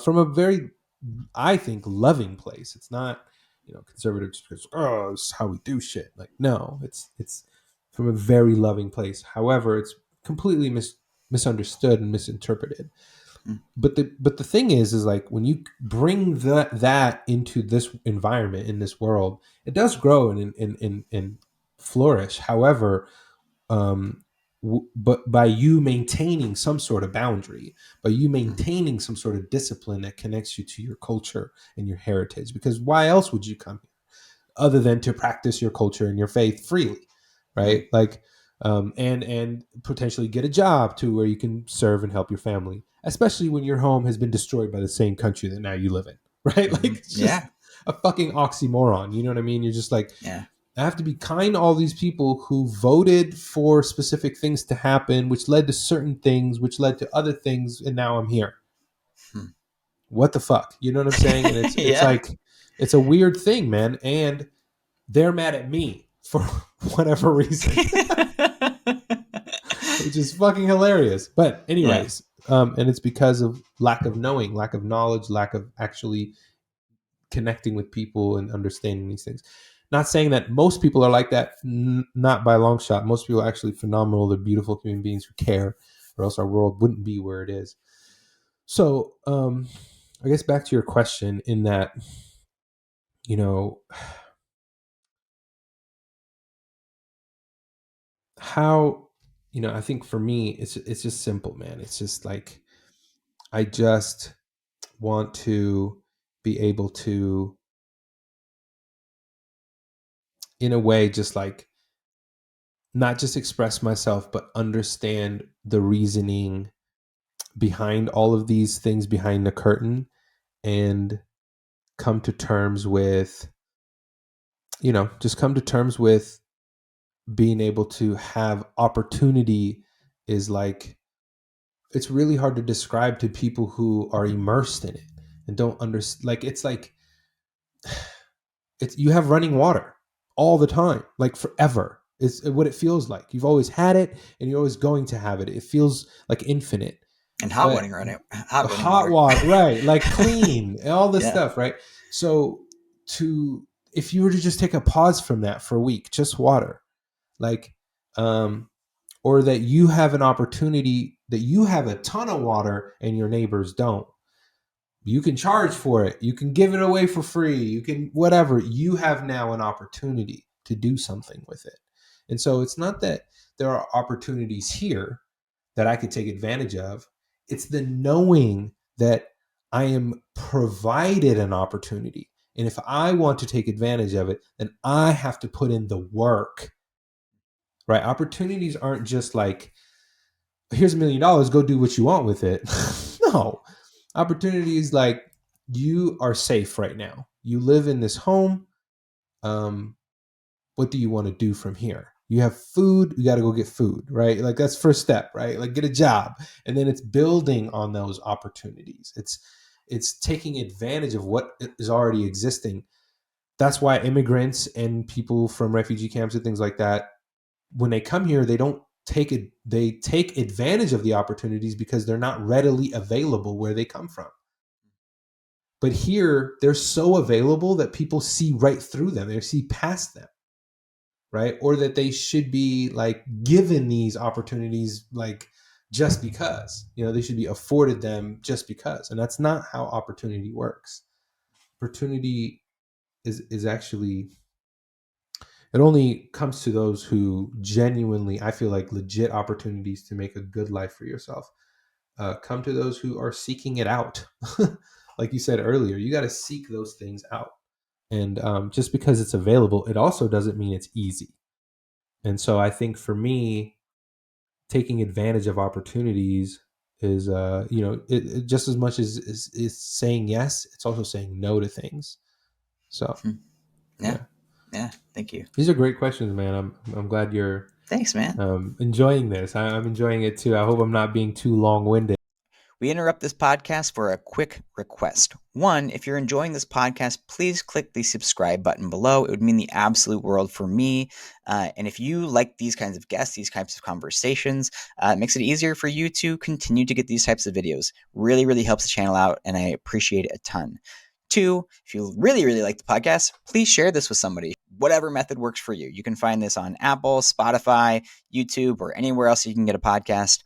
from a very, I think, loving place. It's not, conservative just because, oh, this is how we do shit. Like, no, it's from a very loving place. However, it's completely misunderstood and misinterpreted. Mm. But the thing is like when you bring that into this environment, in this world, it does grow and flourish. However, um, but by you maintaining some sort of boundary, by you Mm. maintaining some sort of discipline that connects you to your culture and your heritage, because why else would you come here other than to practice your culture and your faith freely, Mm. right? Like, and potentially get a job too, where you can serve and help your family, especially when your home has been destroyed by the same country that now you live in, right? Like, Mhm. it's just Yeah. a fucking oxymoron. You know what I mean? You're just like, Yeah. I have to be kind to all these people who voted for specific things to happen, which led to certain things, which led to other things, and now I'm here. Hmm. What the fuck? You know what I'm saying? And it's Yeah. like it's a weird thing, man. And they're mad at me for whatever reason, which is fucking hilarious. But Yeah. anyways, and it's because of lack of knowing, lack of knowledge, lack of actually connecting with people and understanding these things. Not saying that most people are like that, not by a long shot. Most people are actually phenomenal. They're beautiful human beings who care, or else our world wouldn't be where it is. So, I guess back to your question, in that, you know, how, I think for me, it's just simple, man. It's just like I just want to be able to, in a way, just like not just express myself, but understand the reasoning behind all of these things behind the curtain, and come to terms with, just come to terms with being able to have opportunity is like, it's really hard to describe to people who are immersed in it and don't understand. Like, it's like, it's, you have running water all the time, like forever is what it feels like. You've always had it and you're always going to have it. It feels like infinite. And But hot running hot water. water, right? Like clean and all this Yeah. stuff, right? So, to if you were to just take a pause from that for a week, just water, like, um, or that you have an opportunity, that you have a ton of water and your neighbors don't. You can charge for it. You can give it away for free. You can whatever. You have now an opportunity to do something with it. And so it's not that there are opportunities here that I could take advantage of. It's the knowing that I am provided an opportunity. And if I want to take advantage of it, then I have to put in the work, right? Opportunities aren't just like, here's $1 million, go do what you want with it. No. Opportunities like, you are safe right now. You live in this home. Um, what do you want to do from here? You have food, you got to go get food, right? Like, that's first step, right? Like, get a job. And then it's building on those opportunities. It's taking advantage of what is already existing. That's why immigrants and people from refugee camps and things like that, when they come here, they don't take it, they take advantage of the opportunities because they're not readily available where they come from. But here, they're so available that people see right through them. They see past them, right? Or that they should be like given these opportunities, like, just because, they should be afforded them just because. And that's not how opportunity works. Opportunity is actually, it only comes to those who genuinely, I feel like, legit opportunities to make a good life for yourself come to those who are seeking it out. Like you said earlier, you got to seek those things out. And just because it's available, it also doesn't mean it's easy. And so I think for me, taking advantage of opportunities is, it just as much as is saying yes, it's also saying no to things. So, Hmm. Yeah. yeah, Yeah. Thank you. these are great questions, man. I'm glad you're Thanks, man. enjoying this. I'm enjoying it too. I hope I'm not being too long winded. We interrupt this podcast for a quick request. One, if you're enjoying this podcast, please click the subscribe button below. It would mean the absolute world for me. And if you like these kinds of guests, these types of conversations, it makes it easier for you to continue to get these types of videos. Really, really helps the channel out, and I appreciate it a ton. Two, if you really, really like the podcast, please share this with somebody. Whatever method works for you. You can find this on Apple, Spotify, YouTube, or anywhere else you can get a podcast.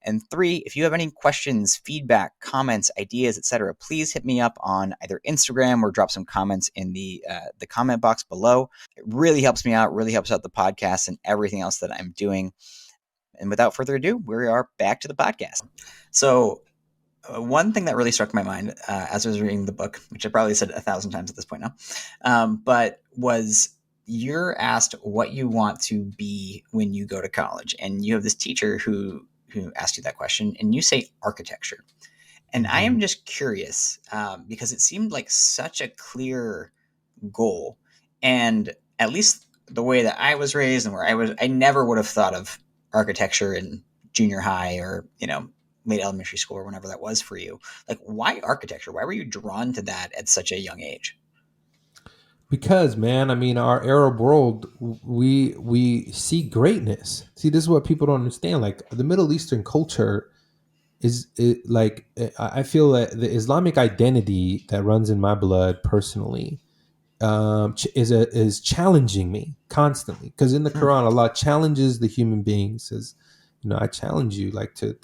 And 3, if you have any questions, feedback, comments, ideas, etc., please hit me up on either Instagram or drop some comments in the comment box below. It really helps me out, really helps out the podcast and everything else that I'm doing. And without further ado, we are back to the podcast. So, one thing that really struck my mind as I was reading the book, which I probably said 1,000 times at this point now, but was you're asked what you want to be when you go to college, and you have this teacher who asked you that question, and you say architecture. And I am just curious because it seemed like such a clear goal, and at least the way that I was raised and where I never would have thought of architecture in junior high or late elementary school or whenever that was for you. Like, why architecture? Why were you drawn to that at such a young age? Because, man, I mean, our Arab world, we see greatness. See, this is what people don't understand. Like the Middle Eastern culture like I feel that the Islamic identity that runs in my blood personally is challenging me constantly, because in the Hmm. Quran Allah challenges the human being. Says, I challenge you, like to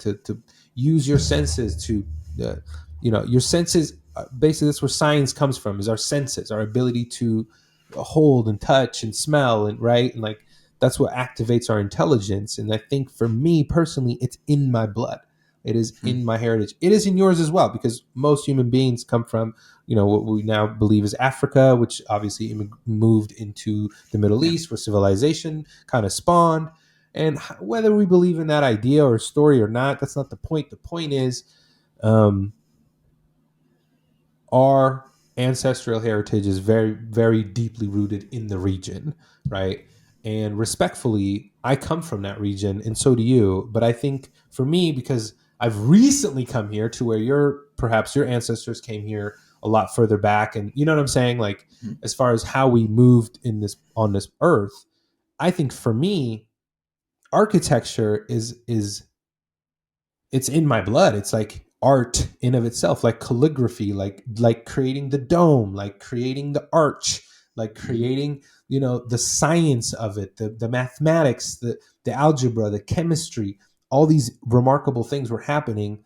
use your senses to uh, your senses, basically that's where science comes from, is our senses, our ability to hold and touch and smell, and right, and like that's what activates our intelligence. And I think for me personally, it's in my blood, it is Hmm. in my heritage, it is in yours as well, because most human beings come from what we now believe is Africa, which obviously moved into the Middle Yeah. East, where civilization kind of spawned. And whether we believe in that idea or story or not, that's not the point. The point is, um, our ancestral heritage is very, very deeply rooted in the region, right? And respectfully, I come from that region, and so do you. But I think for me, because I've recently come here to where perhaps your ancestors came here a lot further back, and you know what I'm saying, like Hmm. as far as how we moved on this earth, I think for me, architecture is it's in my blood. It's like art in of itself, like calligraphy, like creating the dome, like creating the arch, like Hmm. creating the science of it, the mathematics, the algebra, the chemistry, all these remarkable things were happening.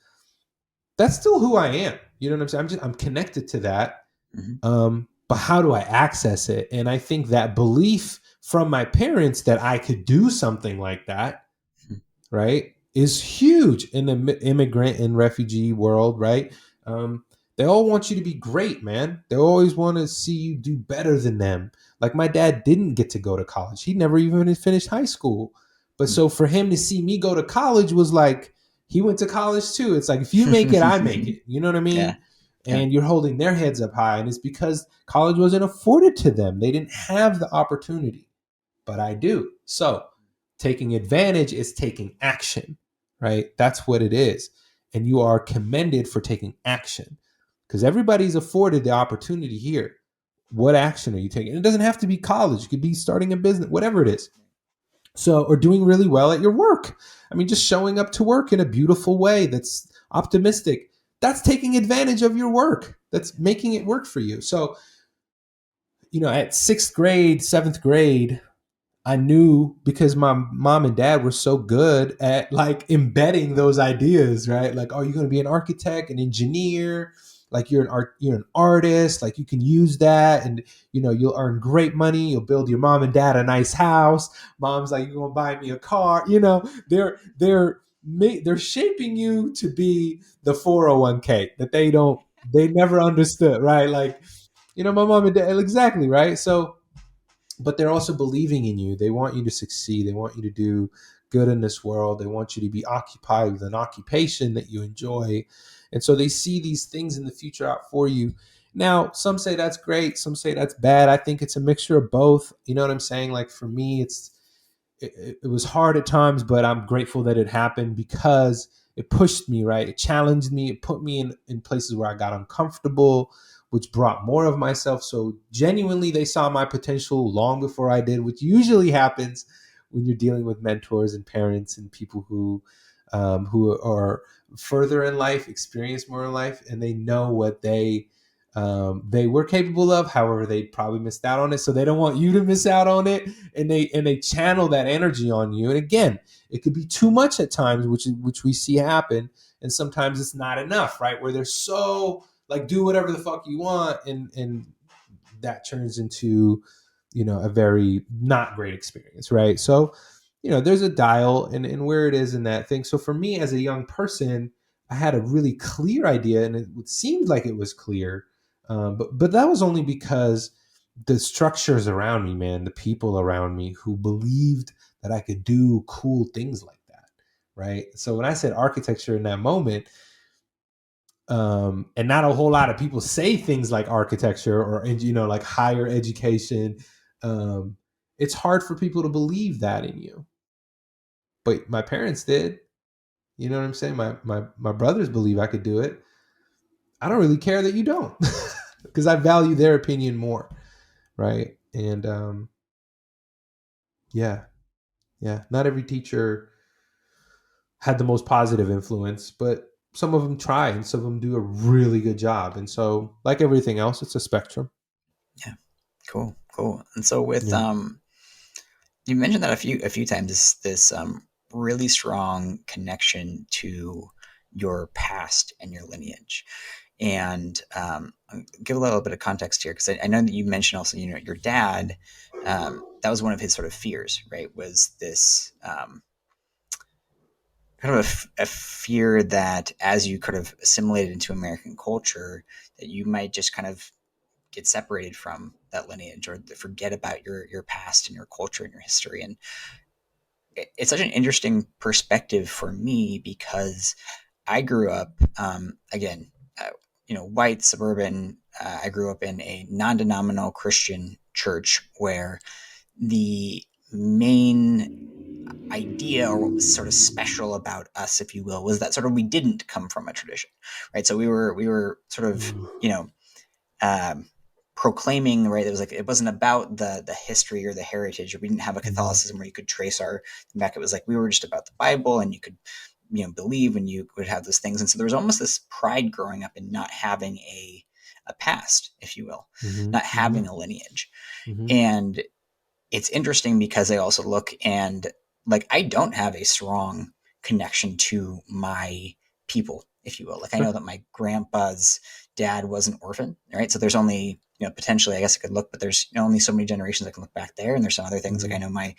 That's still who I am. You know what I'm saying? I'm connected to that. Hmm. But how do I access it? And I think that belief from my parents that I could do something like that, right, is huge in the immigrant and refugee world, right? Um, they all want you to be great, man. They always want to see you do better than them. Like my dad didn't get to go to college. He never even finished high school. But so for him to see me go to college was like, he went to college too. It's like, if you make it, I make it. You know what I Yeah. mean? Yeah. And you're holding their heads up high. And it's because college wasn't afforded to them. They didn't have the opportunity, but I do. So taking advantage is taking action, right? That's what it is. And you are commended for taking action, because everybody's afforded the opportunity here. What action are you taking? It doesn't have to be college. It could be starting a business, whatever it is. So, or doing really well at your work. I mean, just showing up to work in a beautiful way that's optimistic. That's taking advantage of your work. That's making it work for you. So, at sixth grade, seventh grade, I knew, because my mom and dad were so good at like embedding those ideas, right? Like, oh, you're going to be an architect, an engineer, like you're an artist, like you can use that, and you'll earn great money, you'll build your mom and dad a nice house. Mom's like, you're going to buy me a car. They're shaping you to be the 401k that they never understood, right? Like, my mom and dad, exactly, right? So, but they're also believing in you. They want you to succeed. They want you to do good in this world. They want you to be occupied with an occupation that you enjoy. And so they see these things in the future out for you. Now, some say that's great, some say that's bad. I think it's a mixture of both. You know what I'm saying? Like for me, it was hard at times, but I'm grateful that it happened, because it pushed me, right? It challenged me. It put me in places where I got uncomfortable, which brought more of myself. So genuinely, they saw my potential long before I did, which usually happens when you're dealing with mentors and parents and people who are further in life, experience more in life, and they know what they they were capable of. However, they probably missed out on it, so they don't want you to miss out on it, and they channel that energy on you. And again, it could be too much at times, which we see happen, and sometimes it's not enough, right? Where they're so like, do whatever the fuck you want, and that turns into, a very not great experience, right? So, there's a dial and where it is in that thing. So for me as a young person, I had a really clear idea, and it seemed like it was clear, but that was only because the structures around me, man, the people around me who believed that I could do cool things like that, right? So when I said architecture in that moment, and not a whole lot of people say things like architecture or like higher education, um, it's hard for people to believe that in you. But my parents did. You know what I'm saying? My brothers believe I could do it. I don't really care that you don't, because I value their opinion more, right? And yeah, yeah. Not every teacher had the most positive influence, but some of them try, and some of them do a really good job. And so, like everything else, it's a spectrum. Yeah. Cool. Cool. And so with Yeah. you mentioned that a few times, this really strong connection to your past and your lineage. And I'll give a little bit of context here, because I know that you mentioned also, your dad, that was one of his sort of fears, right? Was this kind of a fear that as you kind of assimilated into American culture, that you might just kind of get separated from that lineage, or forget about your past and your culture and your history. And it's such an interesting perspective for me, because I grew up, again, white, suburban. I grew up in a non-denominational Christian church, where the main idea, or what was sort of special about us, if you will, was that sort of we didn't come from a tradition, right? So we were sort of, Mm. um, proclaiming, right? It was like, it wasn't about the history or the heritage, or we didn't have a Mhm. Catholicism where you could trace our back. It was like we were just about the Bible, and you could, believe, and you would have those things. And so there was almost this pride growing up in not having a past, if you will, Mhm. not having Mhm. a lineage. Mhm. And it's interesting, because I also look, and like, I don't have a strong connection to my people, if you will. Like, I know Sure. that my grandpa's dad was an orphan, right? So there's only, potentially, I guess I could look, but there's, only so many generations I can look back there. And there's some other things, like I Mhm. know my,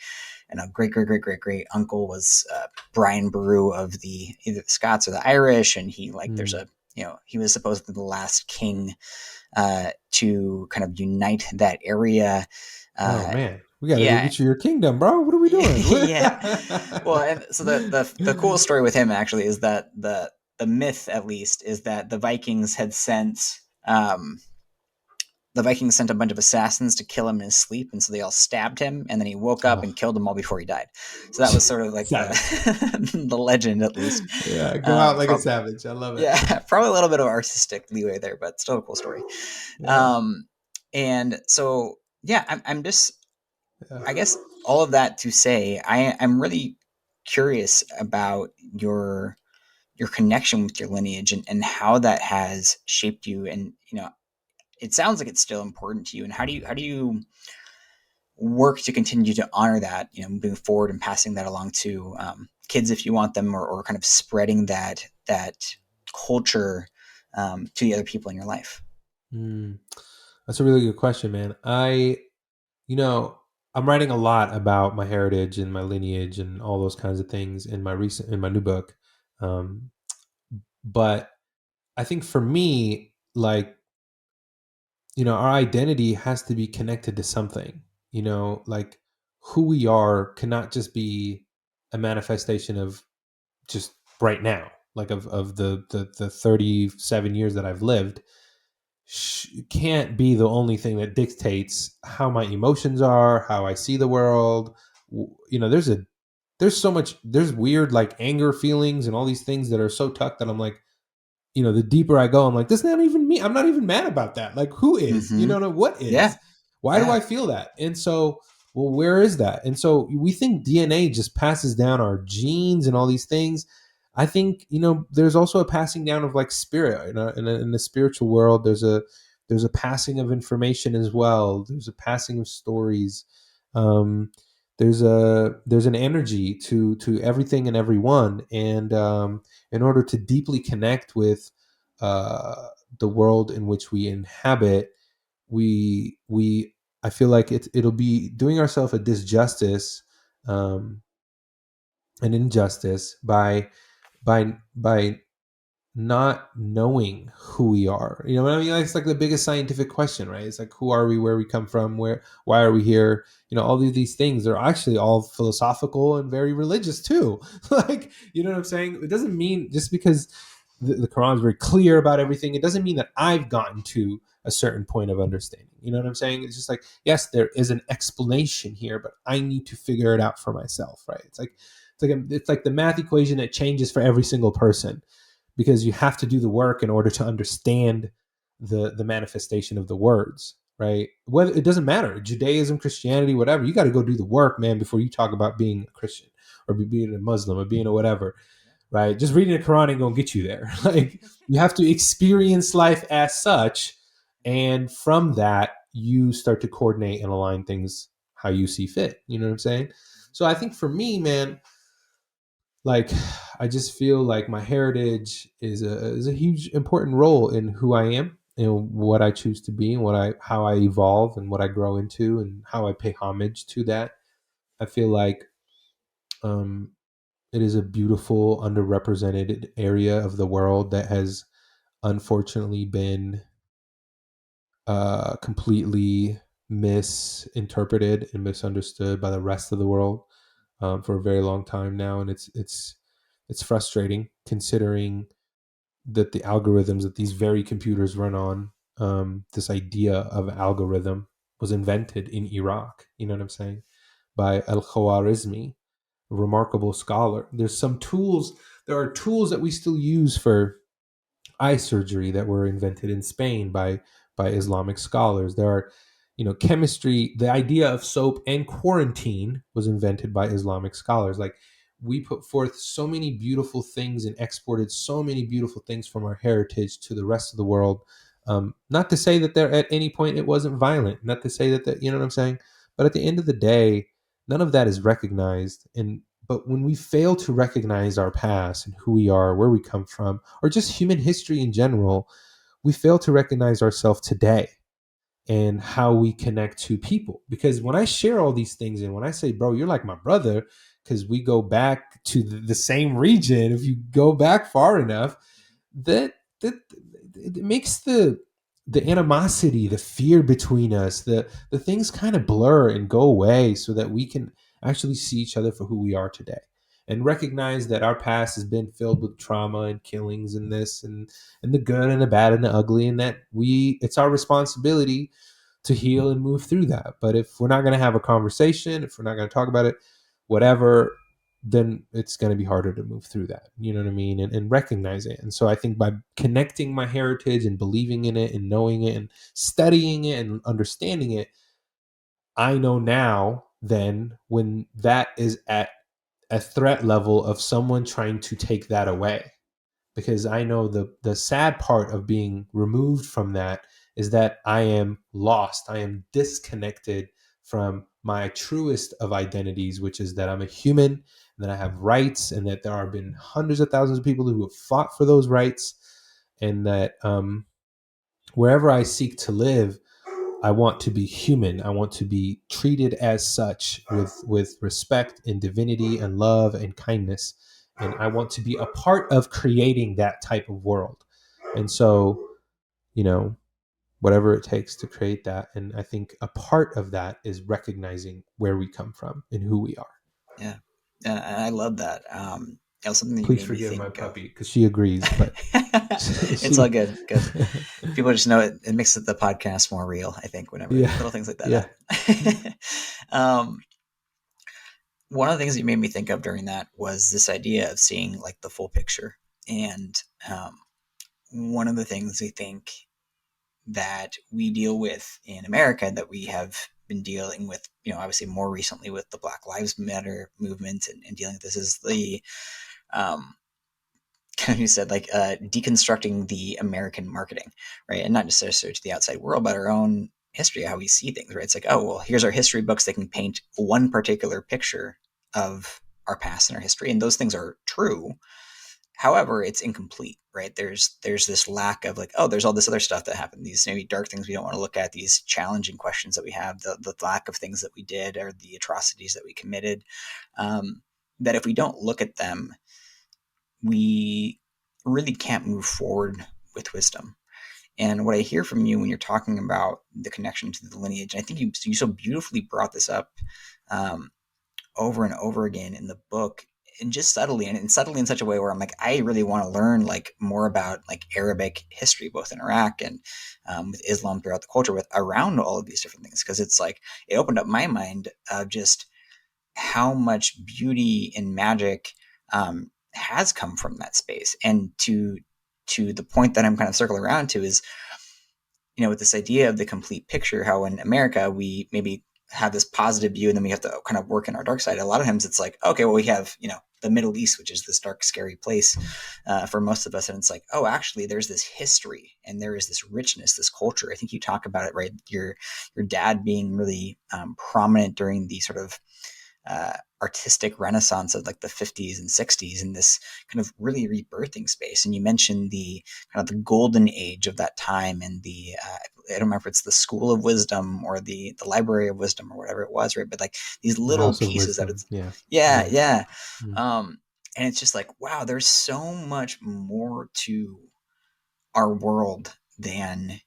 great great great great great uncle was Brian Boru of the either the Scots or the Irish, and he, like, there's Mm. a, he was supposedly the last king to kind of unite that area. Oh Uh, man, we got to go yeah, get you your kingdom, bro. What are we doing? yeah. Well, and so the cool story with him actually is that the myth, at least, is that um, the Vikings sent a bunch of assassins to kill him in his sleep, and so they all stabbed him, and then he woke up Oh, and killed them all before he died. So that was sort of like the savage. the legend, at least. Yeah, go out like a Prob- savage. I love it. yeah, probably a little bit of artistic leeway there, but still a cool story. Yeah. Um, and so, yeah, I'm just, Yeah. I guess, all of that to say, I'm really curious about your connection with your lineage, and how that has shaped you. And it sounds like it's still important to you. And how do you work to continue to honor that, moving forward, and passing that along to kids, if you want them, or kind of spreading that culture to the other people in your life. Mm. That's a really good question, man. You know, I'm writing a lot about my heritage and my lineage and all those kinds of things in my new book. Um, but I think for me, like, our identity has to be connected to something. Like, who we are cannot just be a manifestation of just right now, like of the 37 years that I've lived. Can't be the only thing that dictates how my emotions are, how I see the world. There's so much, there's weird like anger feelings and all these things that are so tucked that I'm like, the deeper I go, I'm like, this not even me. I'm not even mad about that. Like, who is? Mm-hmm. No, what Yeah. is? Why do Yeah. I feel that? And so, well, where is that? And so we think DNA just passes down our genes and all these things. I think there's also a passing down of like spirit. In the spiritual world, there's there's a passing of information as well. There's a passing of stories. Um, there's an energy to everything and everyone, and in order to deeply connect with the world in which we inhabit, we I feel like it'll be doing ourselves a disjustice, um, an injustice by not knowing who we are. You know what I mean? Like, it's like the biggest scientific question, right? It's like, who are we? Where we come from? Why are we here? You know, all these things are actually all philosophical and very religious too. Like, you know what I'm saying? It doesn't mean just because the Quran is very clear about everything, it doesn't mean that I've gotten to a certain point of understanding. You know what I'm saying? It's just like, yes, there is an explanation here, but I need to figure it out for myself, right? It's like the math equation that changes for every single person, because you have to do the work in order to understand the manifestation of the words, right? Whether it doesn't matter, Judaism, Christianity, whatever, you got to go do the work, man, before you talk about being a Christian or being a Muslim or being a whatever, right? Just reading the Quran ain't gonna get you there. Like, you have to experience life as such, and from that you start to coordinate and align things how you see fit. You know what I'm saying? So I think for me, man, like, I just feel like my heritage is a huge important role in who I am and what I choose to be and what I how I evolve and what I grow into and how I pay homage to that. I feel like um, it is a beautiful underrepresented area of the world that has unfortunately been completely misinterpreted and misunderstood by the rest of the world for a very long time now, and it's frustrating considering that the algorithms that these very computers run on, this idea of algorithm was invented in Iraq. You know what I'm saying? By Al Khwarizmi, a remarkable scholar. There are tools that we still use for eye surgery that were invented in Spain by Islamic scholars. There are, you know, chemistry. The idea of soap and quarantine was invented by Islamic scholars. Like, we put forth so many beautiful things and exported so many beautiful things from our heritage to the rest of the world. Not to say that there at any point it wasn't violent. Not to say that you know what I'm saying. But at the end of the day, none of that is recognized. And but when we fail to recognize our past and who we are, where we come from, or just human history in general, we fail to recognize ourselves today and how we connect to people. Because when I share all these things and when I say, bro, you're like my brother, because we go back to the same region, if you go back far enough, that it makes the animosity, the fear between us, the things kind of blur and go away so that we can actually see each other for who we are today and recognize that our past has been filled with trauma and killings and this and the good and the bad and the ugly, and that it's our responsibility to heal and move through that. But if we're not going to have a conversation, if we're not going to talk about it, whatever, then it's going to be harder to move through that. You know what I mean? And recognize it. And so I think by connecting my heritage and believing in it and knowing it and studying it and understanding it, I know now then when that is at a threat level of someone trying to take that away, because I know the sad part of being removed from that is that I am lost. I am disconnected from my truest of identities, which is that I'm a human, and that I have rights, and that there have been hundreds of thousands of people who have fought for those rights, and that wherever I seek to live, I want to be human. I want to be treated as such with respect and divinity and love and kindness. And I want to be a part of creating that type of world. And so, you know, whatever it takes to create that. And I think a part of that is recognizing where we come from and who we are. Yeah. And I love that. It was something that you Please made me forgive my think of. puppy because she agrees, but It's all she, good because people just know it makes the podcast more real, I think, whenever yeah, little things like that yeah. happen. One of the things that you made me think of during that was this idea of seeing like the full picture. And one of the things I think that we deal with in America that we have been dealing with, obviously more recently with the Black Lives Matter movement and dealing with this is the um, kind of you said, like deconstructing the American marketing, right? And not necessarily to the outside world, but our own history, how we see things, right? It's like, oh, well, here's our history books that can paint one particular picture of our past and our history. And those things are true. However, it's incomplete, right? There's this lack of like, oh, there's all this other stuff that happened, these maybe dark things we don't want to look at, these challenging questions that we have, the lack of things that we did or the atrocities that we committed. That if we don't look at them, we really can't move forward with wisdom. And what I hear from you when you're talking about the connection to the lineage, and I think you so beautifully brought this up um, over and over again in the book, and just subtly, and subtly in such a way where I'm like, I really want to learn like more about like Arabic history, both in Iraq and with Islam throughout the culture, with around all of these different things, because it's like it opened up my mind of just how much beauty and magic has come from that space. And to the point that I'm kind of circling around to is, with this idea of the complete picture, how in America we maybe have this positive view and then we have to kind of work in our dark side. A lot of times it's like, okay, well, we have, the Middle East, which is this dark, scary place for most of us. And it's like, oh, actually, there's this history and there is this richness, this culture. I think you talk about it, right? Your dad being really prominent during the sort of artistic renaissance of like the 50s and 60s in this kind of really rebirthing space. And you mentioned the kind of the golden age of that time and the I don't remember if it's the School of Wisdom or the Library of Wisdom or whatever it was, right? But like these The little House of pieces that Wisdom. it's Yeah. yeah, Yeah. yeah. Mm. And it's just like, wow, there's so much more to our world than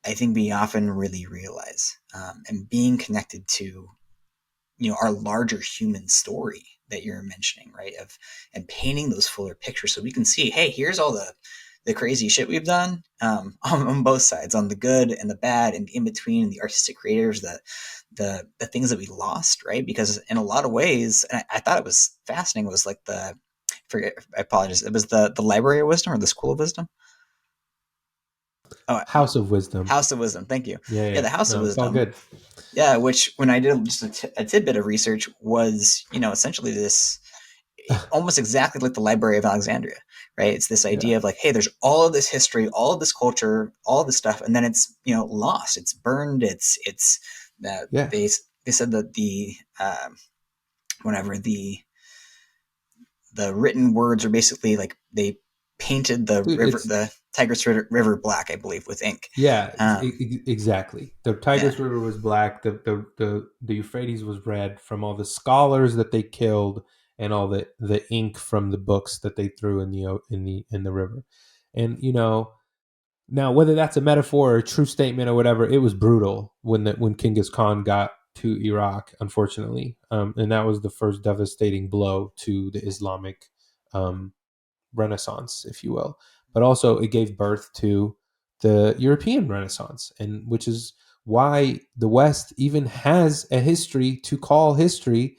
I think we often really realize. And being connected to our larger human story that you're mentioning, right? Of and painting those fuller pictures so we can see, hey, here's all the crazy shit we've done on both sides, on the good and the bad, and in between the artistic creators, the things that we lost, right? Because in a lot of ways, and I thought it was fascinating, was like forget, I apologize, it was the Library of Wisdom or the School of Wisdom. Oh, House of Wisdom. House of Wisdom. Thank you. Yeah, Yeah, yeah. the House of No, it's all Wisdom. good. Yeah, which when I did just a tidbit of research was, essentially this almost exactly like the Library of Alexandria, right? It's this Yeah. idea of like, hey, there's all of this history, all of this culture, all of this stuff, and then it's lost, it's burned, it's that Yeah. they said that the whatever the written words are basically like they painted the Dude, river, it's the Tigris River black, I believe, with ink. yeah, Um, exactly. The yeah. Tigris River was black. The Euphrates was red from all the scholars that they killed and all the ink from the books that they threw in the river. And now whether that's a metaphor or a true statement or whatever, it was brutal when Genghis Khan got to Iraq, unfortunately, and that was the first devastating blow to the Islamic um, Renaissance, if you will. But also, it gave birth to the European Renaissance, and which is why the West even has a history to call history.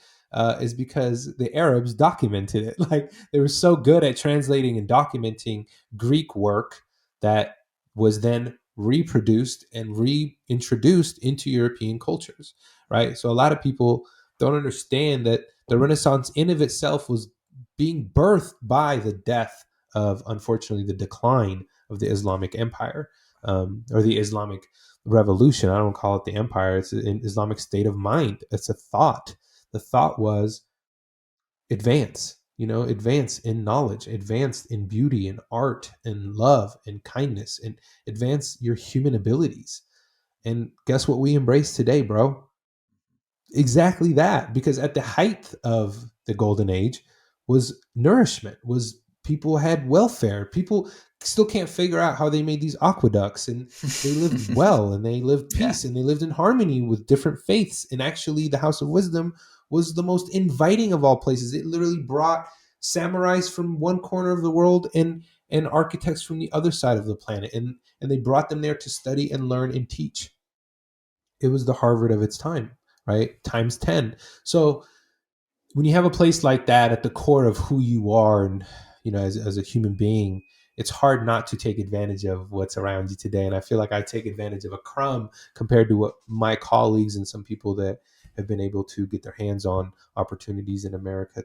Is because the Arabs documented it. Like they were so good at translating and documenting Greek work that was then reproduced and reintroduced into European cultures. Right. So a lot of people don't understand that the Renaissance in of itself was being birthed by the death of, unfortunately, the decline of the Islamic Empire, or the Islamic Revolution. I don't call it the empire; it's an Islamic state of mind. It's a thought. The thought was advance. Advance in knowledge, advance in beauty and art and love and kindness, and advance your human abilities. And guess what we embrace today, bro? Exactly that, because at the height of the golden age was nourishment, was people had welfare. People still can't figure out how they made these aqueducts, and they lived well and they lived Yeah. peace and they lived in harmony with different faiths. And actually the House of Wisdom was the most inviting of all places. It literally brought samurais from one corner of the world and architects from the other side of the planet, and they brought them there to study and learn and teach. It was the Harvard of its time, right? Times 10. So when you have a place like that at the core of who you are, and as a human being, it's hard not to take advantage of what's around you today. And I feel like I take advantage of a crumb compared to what my colleagues and some people that have been able to get their hands on opportunities in America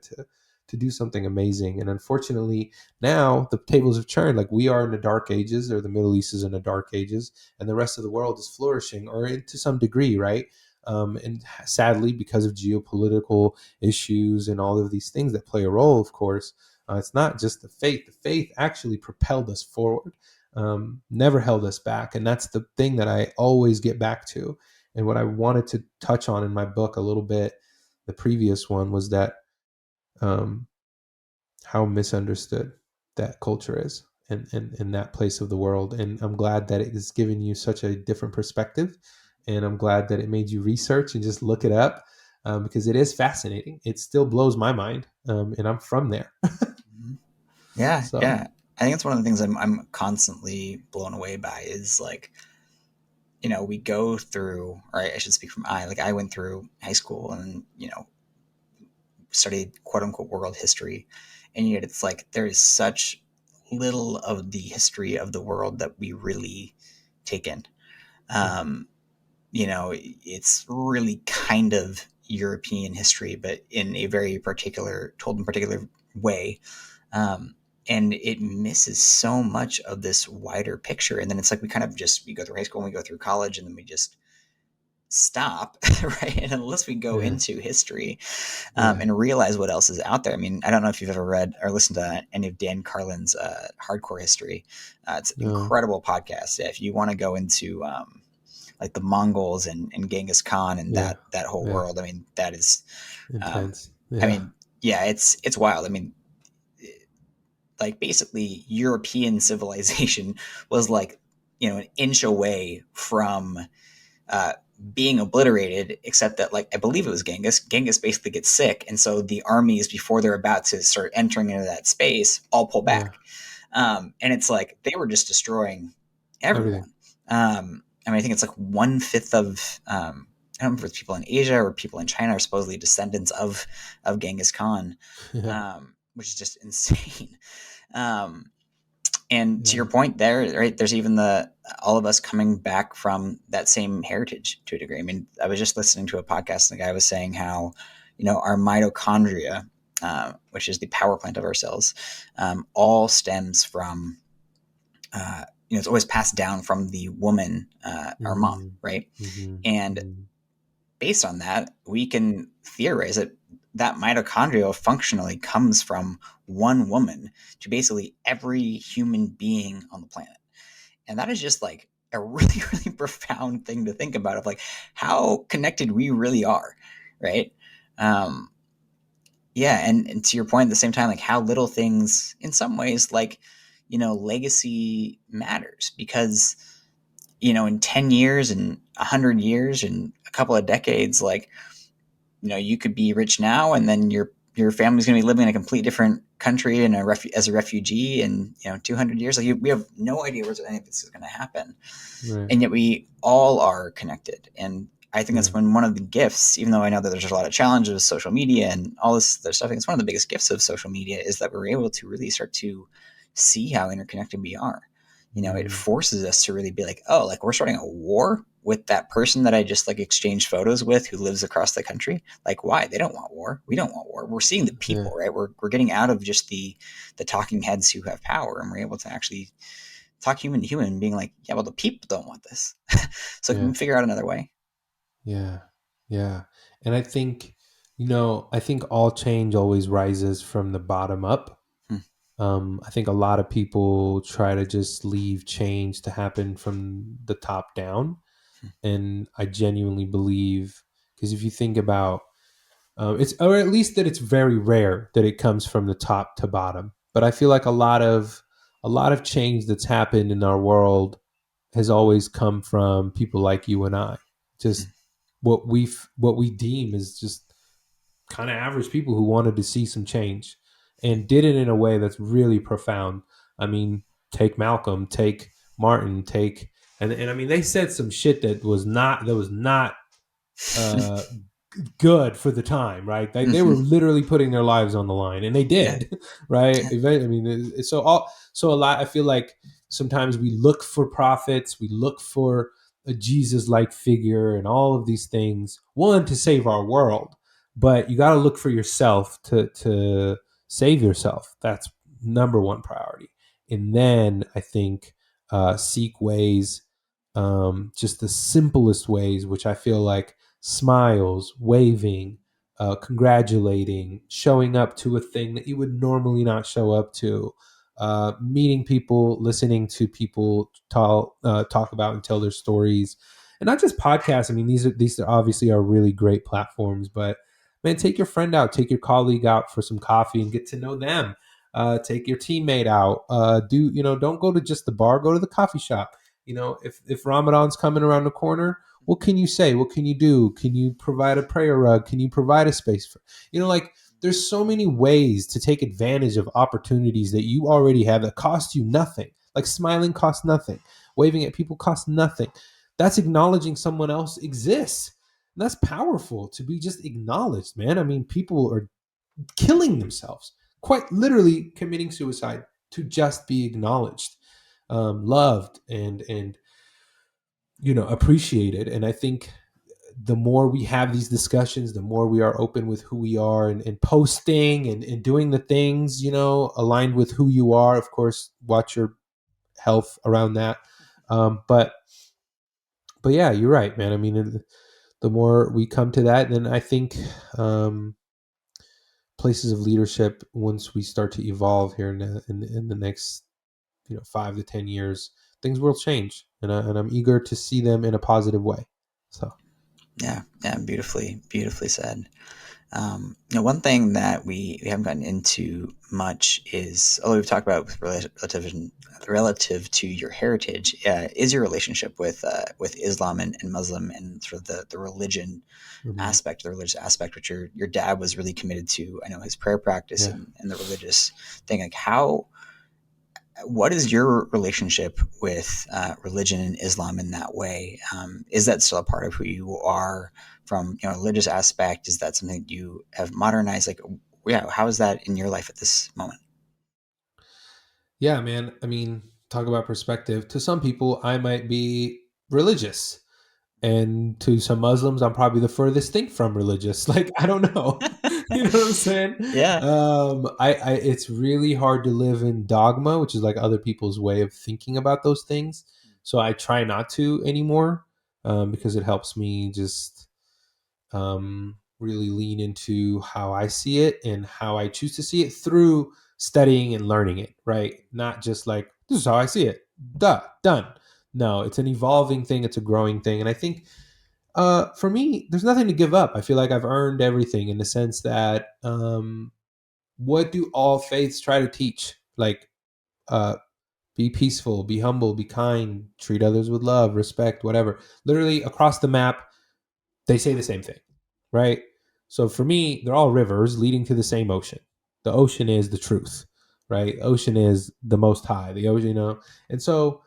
to do something amazing. And unfortunately, now the tables have turned. Like, we are in the dark ages, or the Middle East is in the dark ages, and the rest of the world is flourishing, or to some degree, right? And sadly, because of geopolitical issues and all of these things that play a role, of course, it's not just the faith. The faith actually propelled us forward, never held us back. And that's the thing that I always get back to. And what I wanted to touch on in my book a little bit, the previous one, was that um, how misunderstood that culture is in that place of the world. And I'm glad that it has given you such a different perspective. And I'm glad that it made you research and just look it up, because it is fascinating. It still blows my mind. And I'm from there. Mhm. Yeah, So, yeah. I think it's one of the things I'm constantly blown away by is like, we go through, or I should speak from like I went through high school and, studied quote unquote world history. And yet it's like there is such little of the history of the world that we really take in. mm, Um, it's really kind of European history, but in a very particular, told in particular way. Um, and it misses so much of this wider picture. And then it's like we go through high school and we go through college and then we just stop, right? And unless we go yeah, into history yeah. and realize what else is out there. I mean, I don't know if you've ever read or listened to any of Dan Carlin's Hardcore History. It's an No, incredible podcast. If you want to go into like the Mongols and Genghis Khan and yeah, that whole yeah. world, I mean, that is, um, Intense. I Yeah, mean, yeah, it's wild. I mean, like basically European civilization was like, an inch away from uh, being obliterated, except that like I believe it was Genghis basically gets sick, and so the armies before they're about to start entering into that space all pull yeah. back, and it's like they were just destroying Everything. everyone. I mean, I think it's like 1/5 of I don't remember if it's people in Asia or people in China are supposedly descendants of Genghis Khan, Yeah, which is just insane. Um, and to your yeah. point there, right, there's even the all of us coming back from that same heritage to a degree. I mean, I was just listening to a podcast and the guy was saying how, our mitochondria, which is the power plant of our cells, all stems from, it's always passed down from the woman, our mom, Mm, right? mm-hmm, And mm, based on that, we can theorize that that mitochondria functionally comes from one woman to basically every human being on the planet. And that is just like a really, really profound thing to think about of like how connected we really are, right? Um, yeah, and to your point at the same time, like how little things in some ways like, legacy matters because, in 10 years and 100 years and a couple of decades, like, you could be rich now and then your family's going to be living in a complete different country and as a refugee in 200 years. Like we have no idea where any of this is going to happen, right. and yet we all are connected. And I think Yeah. that's when one of the gifts, even though I know that there's a lot of challenges with social media and all this other stuff, I think it's one of the biggest gifts of social media is that we're able to really start to see how interconnected we are. It Mm, forces us to really be like, oh, like we're starting a war with that person that I just like exchanged photos with who lives across the country. Like, why? They don't want war. We don't want war. We're seeing the yeah. people, right? We're getting out of just the talking heads who have power, and we're able to actually talk human to human, being like, yeah, well, the people don't want this, so can Yeah. we figure out another way? Yeah. Yeah. And I think all change always rises from the bottom up. Hmm. I think a lot of people try to just leave change to happen from the top down. And I genuinely believe, because if you think about it's, or at least that it's very rare that it comes from the top to bottom. But I feel like a lot of change that's happened in our world has always come from people like you and I. Hmm. Just what we deem is just kind of average people who wanted to see some change and did it in a way that's really profound. I mean, take Malcolm, take Martin, take and I mean they said some shit that was not uh good for the time, right? They were Hmm. literally putting their lives on the line, and they Yeah. did, right? Yeah. I mean, so a lot. I feel like sometimes we look for prophets, we look for a Jesus-like figure, and all of these things. One, to save our world, but you got to look for yourself save yourself. That's number one priority. And then I think seek ways, just the simplest ways, which I feel like smiles, waving, congratulating, showing up to a thing that you would normally not show up to, meeting people, listening to people talk about and tell their stories, and not just podcasts. I mean, these are obviously are really great platforms, but man, take your friend out, take your colleague out for some coffee and get to know them. Take your teammate out. Don't go to just the bar, go to the coffee shop. If Ramadan's coming around the corner, what can you say? What can you do? Can you provide a prayer rug? Can you provide a space for, like there's so many ways to take advantage of opportunities that you already have that cost you nothing. Like smiling costs nothing. Waving at people costs nothing. That's acknowledging someone else exists. And that's powerful to be just acknowledged, man. I mean, people are killing themselves, quite literally committing suicide to just be acknowledged, loved, and appreciated. And I think the more we have these discussions, the more we are open with who we are, and posting and doing the things, aligned with who you are. Of course, watch your health around that. But yeah, you're right, man. I mean, the more we come to that, then I think places of leadership, once we start to evolve here in the next 5 to 10 years, things will change, and I'm eager to see them in a positive way. So Yeah, yeah, beautifully said. One thing that we haven't gotten into much is, although we've talked about relative to your heritage, is your relationship with Islam and Muslim, and sort of the religion mhm. aspect, the religious aspect, which your dad was really committed to. I know his prayer practice Yeah. and the religious thing. Like, what is your relationship with religion and Islam in that way? Is that still a part of who you are from a religious aspect? Is that something that you have modernized? Like, yeah, how is that in your life at this moment? Yeah, man. I mean, talk about perspective. To some people, I might be religious, and to some Muslims, I'm probably the furthest thing from religious. Like, I don't know. You know what I'm saying? Yeah, It's really hard to live in dogma, which is like other people's way of thinking about those things. So I try not to anymore, because it helps me just really lean into how I see it and how I choose to see it through studying and learning it, right? Not just like, this is how I see it. Duh, done. No, it's an evolving thing, it's a growing thing. And I think for me, there's nothing to give up. I feel like I've earned everything in the sense that what do all faiths try to teach? Like, uh, be peaceful, be humble, be kind, treat others with love, respect, whatever. Literally across the map, they say the same thing, right? So for me, they're all rivers leading to the same ocean. The ocean is the truth, right? Ocean is the most high, the ocean, And so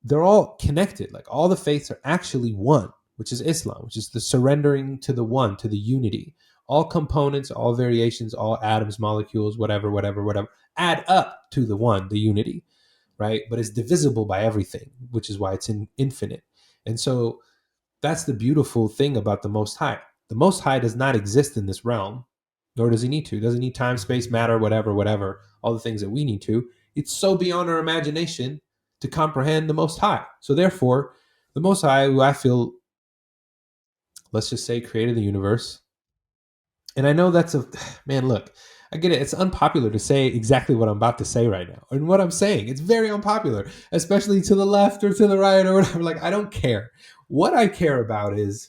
they're all connected. Like all the faiths are actually one, which is Islam, which is the surrendering to the one, to the unity. All components, all variations, all atoms, molecules, whatever, add up to the one, the unity, right? But it's divisible by everything, which is why it's infinite. And so that's the beautiful thing about the Most High. The Most High does not exist in this realm, nor does he need to. He doesn't need time, space, matter, whatever, all the things that we need to. It's so beyond our imagination to comprehend the Most High. So therefore, the Most High, who I feel, let's just say, created the universe. And I know that's man, look, I get it. It's unpopular to say exactly what I'm about to say right now. And what I'm saying, it's very unpopular, especially to the left or to the right or whatever. Like, I don't care. What I care about is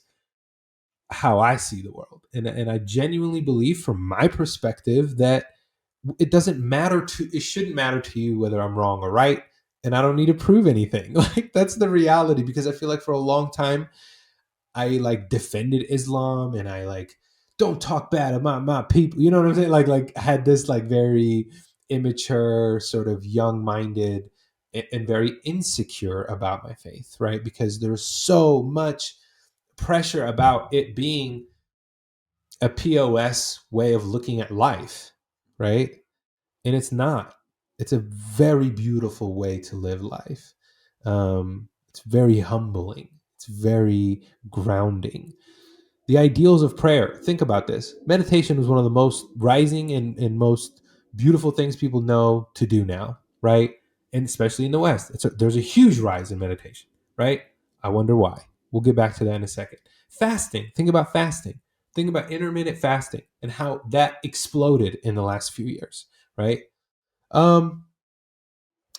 how I see the world. And I genuinely believe from my perspective that it shouldn't matter to you whether I'm wrong or right. And I don't need to prove anything. Like, that's the reality, because I feel like for a long time, I like defended Islam, and I like, don't talk bad about my people. You know what I'm saying? Like had this like very immature, sort of young minded, and very insecure about my faith, right? Because there's so much pressure about it being a POS way of looking at life, right? And it's not. It's a very beautiful way to live life. It's very humbling. It's very grounding. The ideals of prayer. Think about this. Meditation was one of the most rising and most beautiful things people know to do now, right? And especially in the West, there's a huge rise in meditation, right? I wonder why. We'll get back to that in a second. Fasting. Think about fasting. Think about intermittent fasting and how that exploded in the last few years, right? Um,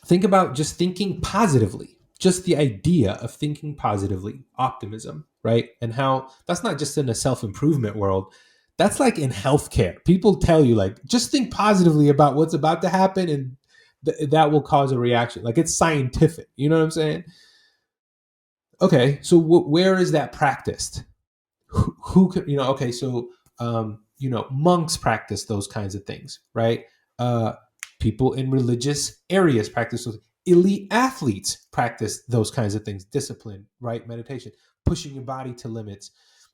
think about just thinking positively, just the idea of thinking positively, optimism, right? And how that's not just in a self-improvement world, that's like in healthcare. People tell you like just think positively about what's about to happen, and that will cause a reaction. Like it's scientific, you know what I'm saying? Okay, so where is that practiced? Who could, okay, so monks practice those kinds of things, right? uh People in religious areas practice those. Elite athletes practice those kinds of things, discipline, right? Meditation, pushing your body to limits,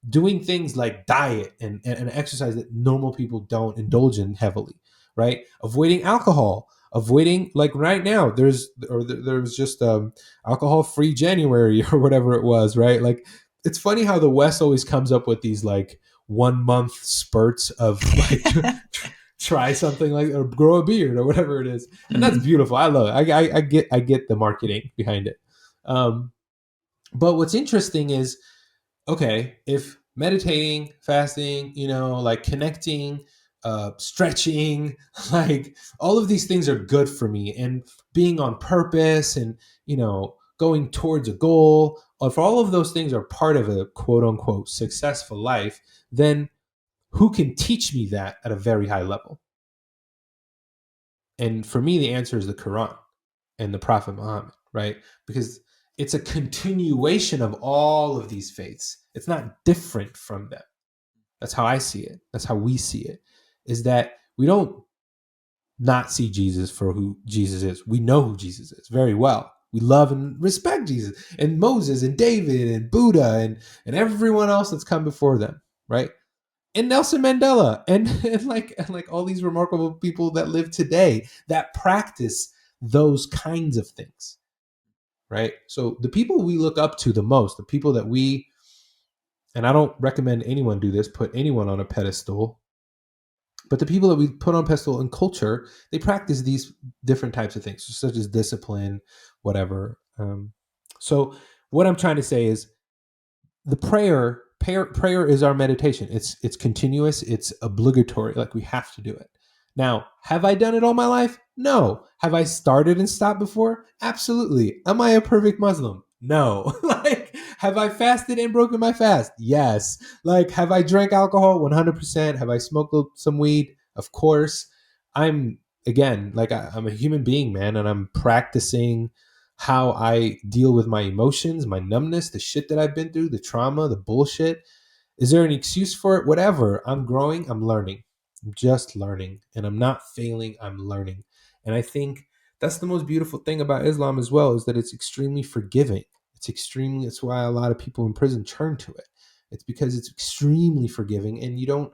doing things like diet and exercise that normal people don't indulge in heavily, right? Avoiding alcohol, avoiding, like right now there was just alcohol free January or whatever it was, right? Like it's funny how the West always comes up with these like 1 month spurts of like try something like or grow a beard or whatever it is, and that's beautiful. I love it. I get the marketing behind it. But what's interesting is, okay, if meditating, fasting, like connecting, stretching, like all of these things are good for me, and being on purpose and, going towards a goal, if all of those things are part of a quote unquote successful life, then who can teach me that at a very high level? And for me, the answer is the Quran and the Prophet Muhammad, right? Because it's a continuation of all of these faiths. It's not different from them. That's how I see it. That's how we see it. Is that we don't not see Jesus for who Jesus is. We know who Jesus is very well. We love and respect Jesus and Moses and David and Buddha and everyone else that's come before them, right? And Nelson Mandela and all these remarkable people that live today that practice those kinds of things, right? So the people we look up to the most, the people that we, and I don't recommend anyone do this, put anyone on a pedestal, but the people that we put on pedestal in culture, they practice these different types of things, such as discipline, whatever. So what I'm trying to say is the prayer is our meditation. It's continuous, it's obligatory, like we have to do it. Now, have I done it all my life? No. Have I started and stopped before? Absolutely. Am I a perfect Muslim? No. Like, have I fasted and broken my fast? Yes. Like, have I drank alcohol? 100%. Have I smoked some weed? Of course. I'm, again, like I'm a human being, man, and I'm practicing how I deal with my emotions, my numbness, the shit that I've been through, the trauma, the bullshit. Is there an excuse for it? Whatever. I'm growing, I'm learning. I'm just learning. And I'm not failing, I'm learning. And I think that's the most beautiful thing about Islam as well, is that it's extremely forgiving. It's why a lot of people in prison turn to it. It's because it's extremely forgiving, and you don't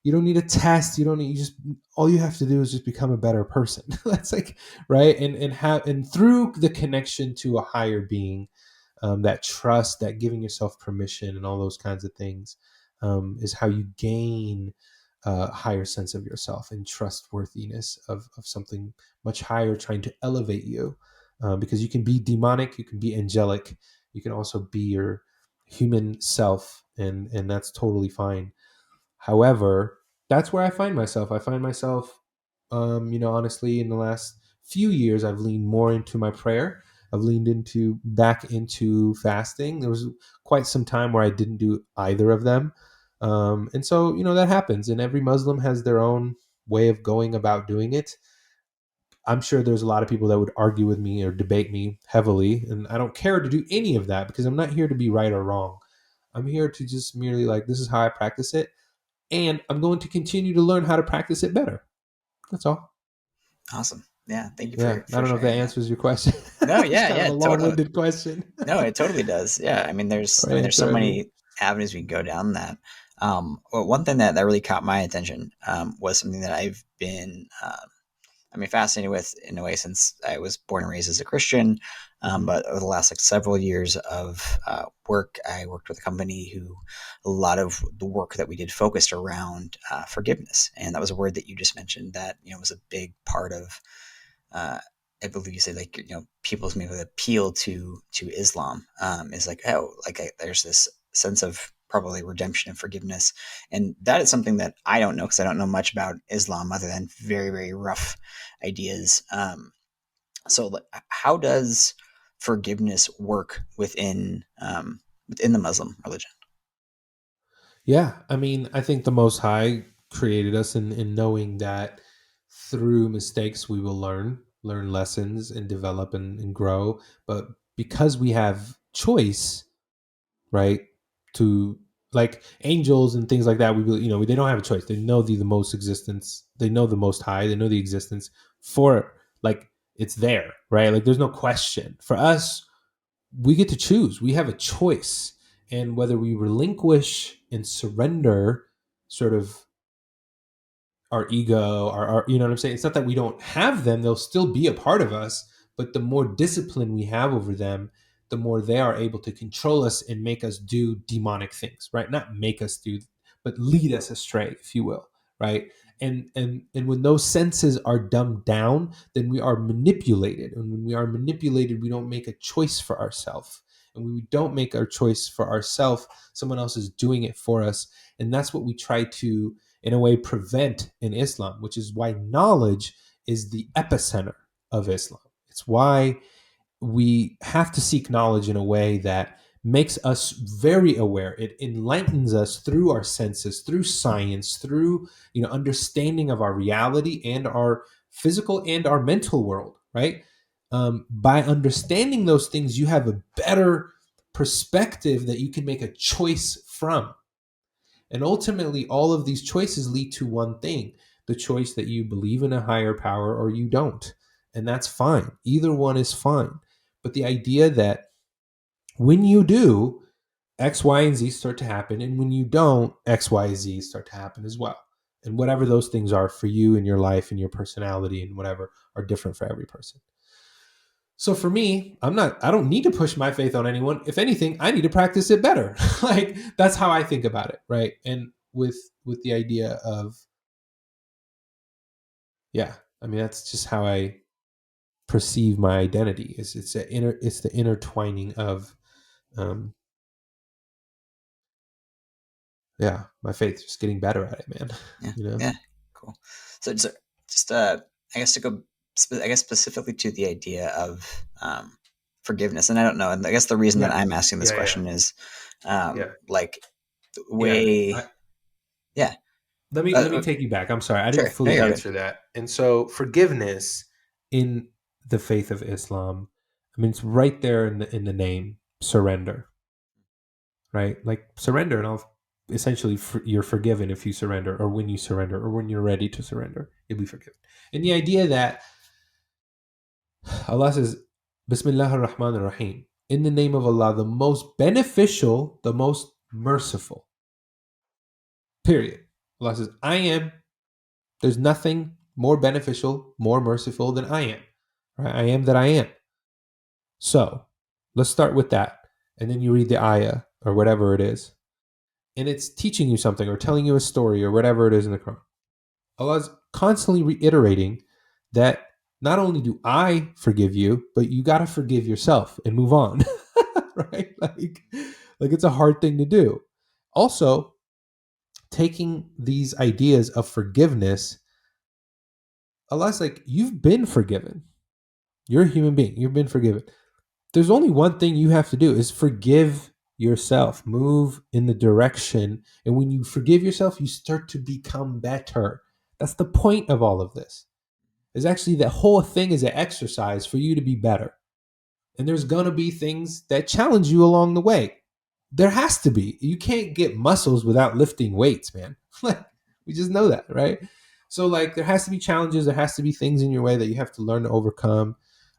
need a test. You just, all you have to do is just become a better person. That's like, right. And through the connection to a higher being, that trust, that giving yourself permission and all those kinds of things, is how you gain a higher sense of yourself and trustworthiness of something much higher trying to elevate you. Because you can be demonic, you can be angelic, you can also be your human self, and that's totally fine. However, that's where I find myself. I find myself, honestly, in the last few years, I've leaned more into my prayer. I've leaned into back into fasting. There was quite some time where I didn't do either of them, and so that happens. And every Muslim has their own way of going about doing it. I'm sure there's a lot of people that would argue with me or debate me heavily, and I don't care to do any of that because I'm not here to be right or wrong. I'm here to just merely like, this is how I practice it, and I'm going to continue to learn how to practice it better. That's all. Awesome. Yeah. Thank you Yeah, for I don't know if that sharing that. answers your question. No, It's yeah, kind of yeah, a totally. long-winded question. No, it totally does. Yeah. I mean, there's so Right. many avenues we can go down that. Well, one thing that really caught my attention was something that I've been, fascinated with in a way since I was born and raised as a Christian. But over the last like several years of work, I worked with a company who a lot of the work that we did focused around forgiveness, and that was a word that you just mentioned that was a big part of. Uh, I believe you said like people's maybe appeal to Islam is like there's this sense of probably redemption and forgiveness, and that is something that I don't know because I don't know much about Islam other than very very rough ideas. So, how does forgiveness work within the Muslim religion? Yeah, I mean, I think the Most High created us in knowing that through mistakes we will learn lessons and develop and grow. But because we have choice, right, to like angels and things like that, they don't have a choice. They know the most existence. They know the Most High. They know the existence for like it's there, right? Like there's no question. For us, we get to choose. We have a choice. And whether we relinquish and surrender sort of our ego, you know what I'm saying? It's not that we don't have them, they'll still be a part of us, but the more discipline we have over them, the more they are able to control us and make us do demonic things, right? Not make us do, but lead us astray, if you will, right? And when those senses are dumbed down, then we are manipulated. And when we are manipulated, we don't make a choice for ourselves. And when we don't make our choice for ourselves, someone else is doing it for us. And that's what we try to in a way prevent in Islam, which is why knowledge is the epicenter of Islam. It's why we have to seek knowledge in a way that makes us very aware. It enlightens us through our senses, through science, through understanding of our reality and our physical and our mental world, right? By understanding those things, you have a better perspective that you can make a choice from. And ultimately, all of these choices lead to one thing: the choice that you believe in a higher power or you don't. And that's fine. Either one is fine. But the idea that when you do, X, Y, and Z start to happen. And when you don't, X, Y, Z start to happen as well. And whatever those things are for you in your life and your personality and whatever are different for every person. So for me, I don't need to push my faith on anyone. If anything, I need to practice it better. Like that's how I think about it, right? And with the idea of yeah, I mean that's just how I perceive my identity. It's the intertwining of um yeah, my faith, just getting better at it, man. Yeah, you know? yeah, cool. So just I guess to go, I guess specifically to the idea of forgiveness, and I don't know, and I guess the reason that Yeah. I'm asking this Yeah, yeah. question is Yeah. like the Yeah. way, yeah, Let me take you back. I'm sorry, I didn't sure, no, fully you're all good. answer that. And so, forgiveness in the faith of Islam, I mean, it's right there in the name, surrender, right? Like surrender, and I'll essentially you're forgiven if you surrender, or when you surrender, or when you're ready to surrender, you'll be forgiven. And the idea that Allah says, Bismillah ar-Rahman ar-Rahim, in the name of Allah, the most beneficial, the most merciful. Period. Allah says, I am. There's nothing more beneficial, more merciful than I am. Right? I am that I am. So let's start with that. And then you read the ayah or whatever it is. And it's teaching you something or telling you a story or whatever it is in the Quran. Allah's constantly reiterating that not only do I forgive you, but you got to forgive yourself and move on. Right? Like it's a hard thing to do. Also, taking these ideas of forgiveness, Allah's like, you've been forgiven. You're a human being. You've been forgiven. There's only one thing you have to do is forgive yourself. Move in the direction. And when you forgive yourself, you start to become better. That's the point of all of this. Is actually the whole thing is an exercise for you to be better. And there's going to be things that challenge you along the way. There has to be. You can't get muscles without lifting weights, man. Like we just know that, right? So like there has to be challenges, there has to be things in your way that you have to learn to overcome,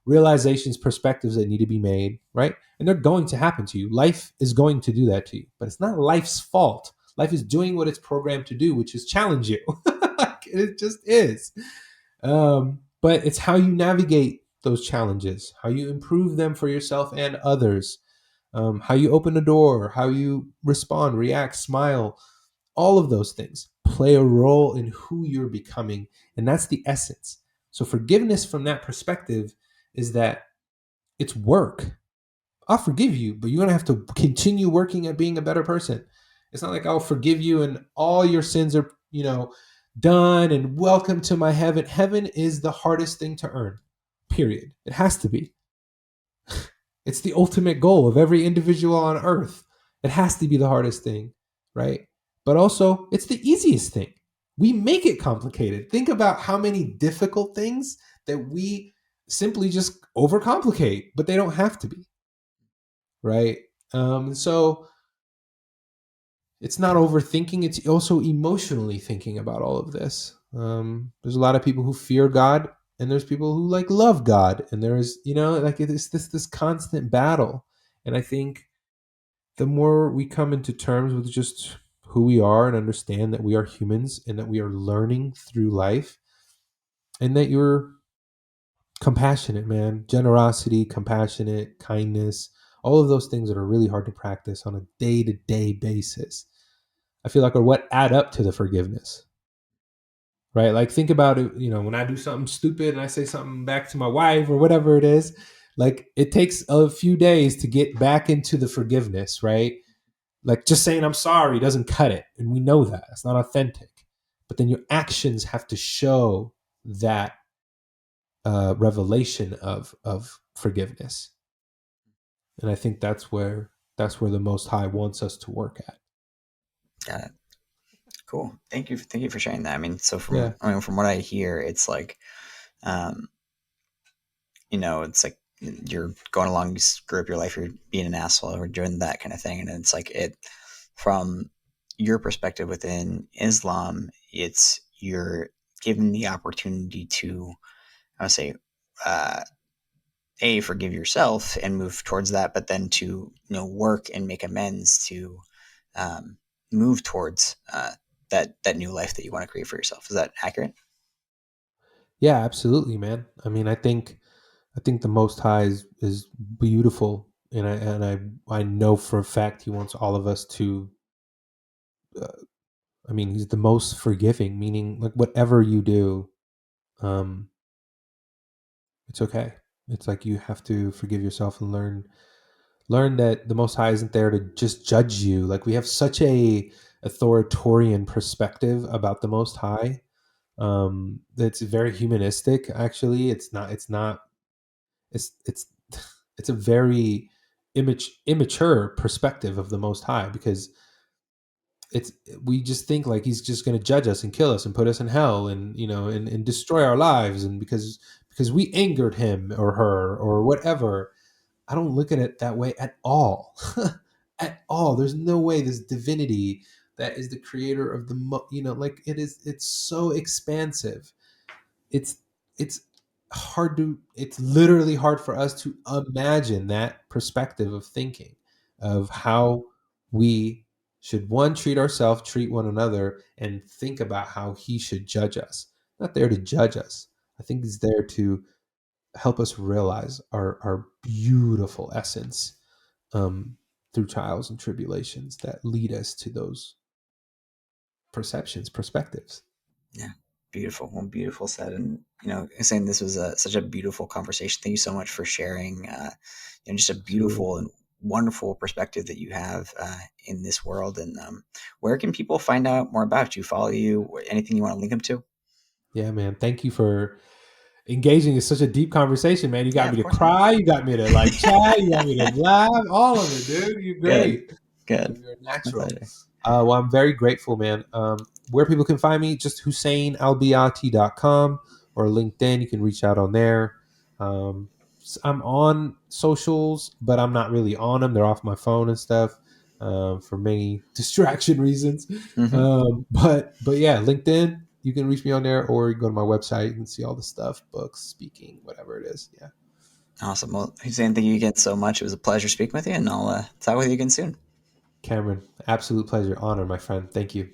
realizations, perspectives that need to be made, right? And they're going to happen to you. Life is going to do that to you, but it's not life's fault. Life is doing what it's programmed to do, which is challenge you. Like, it just is. But it's how you navigate those challenges, how you improve them for yourself and others, how you open a door, how you respond, react, smile, all of those things play a role in who you're becoming. And that's the essence. So, forgiveness from that perspective is that it's work. I'll forgive you, but you're going to have to continue working at being a better person. It's not like I'll forgive you and all your sins are, done and welcome to my heaven. Heaven is the hardest thing to earn, period. It has to be. It's the ultimate goal of every individual on earth. It has to be the hardest thing, right? But also, it's the easiest thing. We make it complicated. Think about how many difficult things that we simply just overcomplicate, but they don't have to be, right? So it's not overthinking, it's also emotionally thinking about all of this. There's a lot of people who fear God, and there's people who like love God, and there's, like it's this constant battle. And I think the more we come into terms with just who we are and understand that we are humans and that we are learning through life, and that you're compassionate, man, generosity, compassionate, kindness, all of those things that are really hard to practice on a day-to-day basis, I feel like are what add up to the forgiveness, right? Like, think about it, when I do something stupid and I say something back to my wife or whatever it is, like it takes a few days to get back into the forgiveness, right? Like, just saying I'm sorry doesn't cut it. And we know that. It's not authentic. But then your actions have to show that revelation of forgiveness. And I think that's where the Most High wants us to work at. Got it. Cool. Thank you for sharing that. I mean, so Yeah. from what I hear, it's like, um, it's like you're going along, you screw up your life, you're being an asshole or doing that kind of thing. And it's like from your perspective within Islam, it's you're given the opportunity to, I would say, uh, forgive yourself and move towards that, but then to, work and make amends to, um, move towards, that new life that you want to create for yourself. Is that accurate? Yeah, absolutely, man. I mean, I think the Most High is beautiful, and I know for a fact He wants all of us to. Uh, I mean, He's the most forgiving, meaning like whatever you do, um, it's okay. It's like you have to forgive yourself and learn that the Most High isn't there to just judge you. Like, we have such a authoritarian perspective about the Most High. That's very humanistic. Actually, it's not. It's not. It's it's a very immature perspective of the Most High, because it's we just think like He's just going to judge us and kill us and put us in hell, and and destroy our lives, and because we angered him or her or whatever. I don't look at it that way at all. At all. There's no way this divinity that is the creator of like it's so expansive. It's it's it's literally hard for us to imagine that perspective of thinking, of how we should, one, treat ourselves, treat one another, and think about how he should judge us. Not there to judge us. I think he's there to help us realize our beautiful essence, um, through trials and tribulations that lead us to those perceptions, perspectives. Yeah. Beautiful. Well, beautiful said. And, saying this was such a beautiful conversation. Thank you so much for sharing, just a Absolutely. beautiful and wonderful perspective that you have, in this world. And, where can people find out more about you, follow you, anything you want to link them to? Yeah, man. Thank you for engaging in such a deep conversation, man. You Yeah, got me of to course, man. cry. You got me to like chat. You got me to laugh. All of it, dude. You're Good. great. Good. You're My natural. pleasure. Well, I'm very grateful, man. Where people can find me, just HusseinAlbaiaty.com or LinkedIn. You can reach out on there. I'm on socials, but I'm not really on them. They're off my phone and stuff, for many distraction reasons. Hmm. But yeah, LinkedIn. You can reach me on there, or you can go to my website. You can see all the stuff, books, speaking, whatever it is. Yeah, Awesome. Well, Hussein, thank you again so much. It was a pleasure speaking with you, and I'll talk with you again soon. Cameron, absolute pleasure, honor, my friend. Thank you.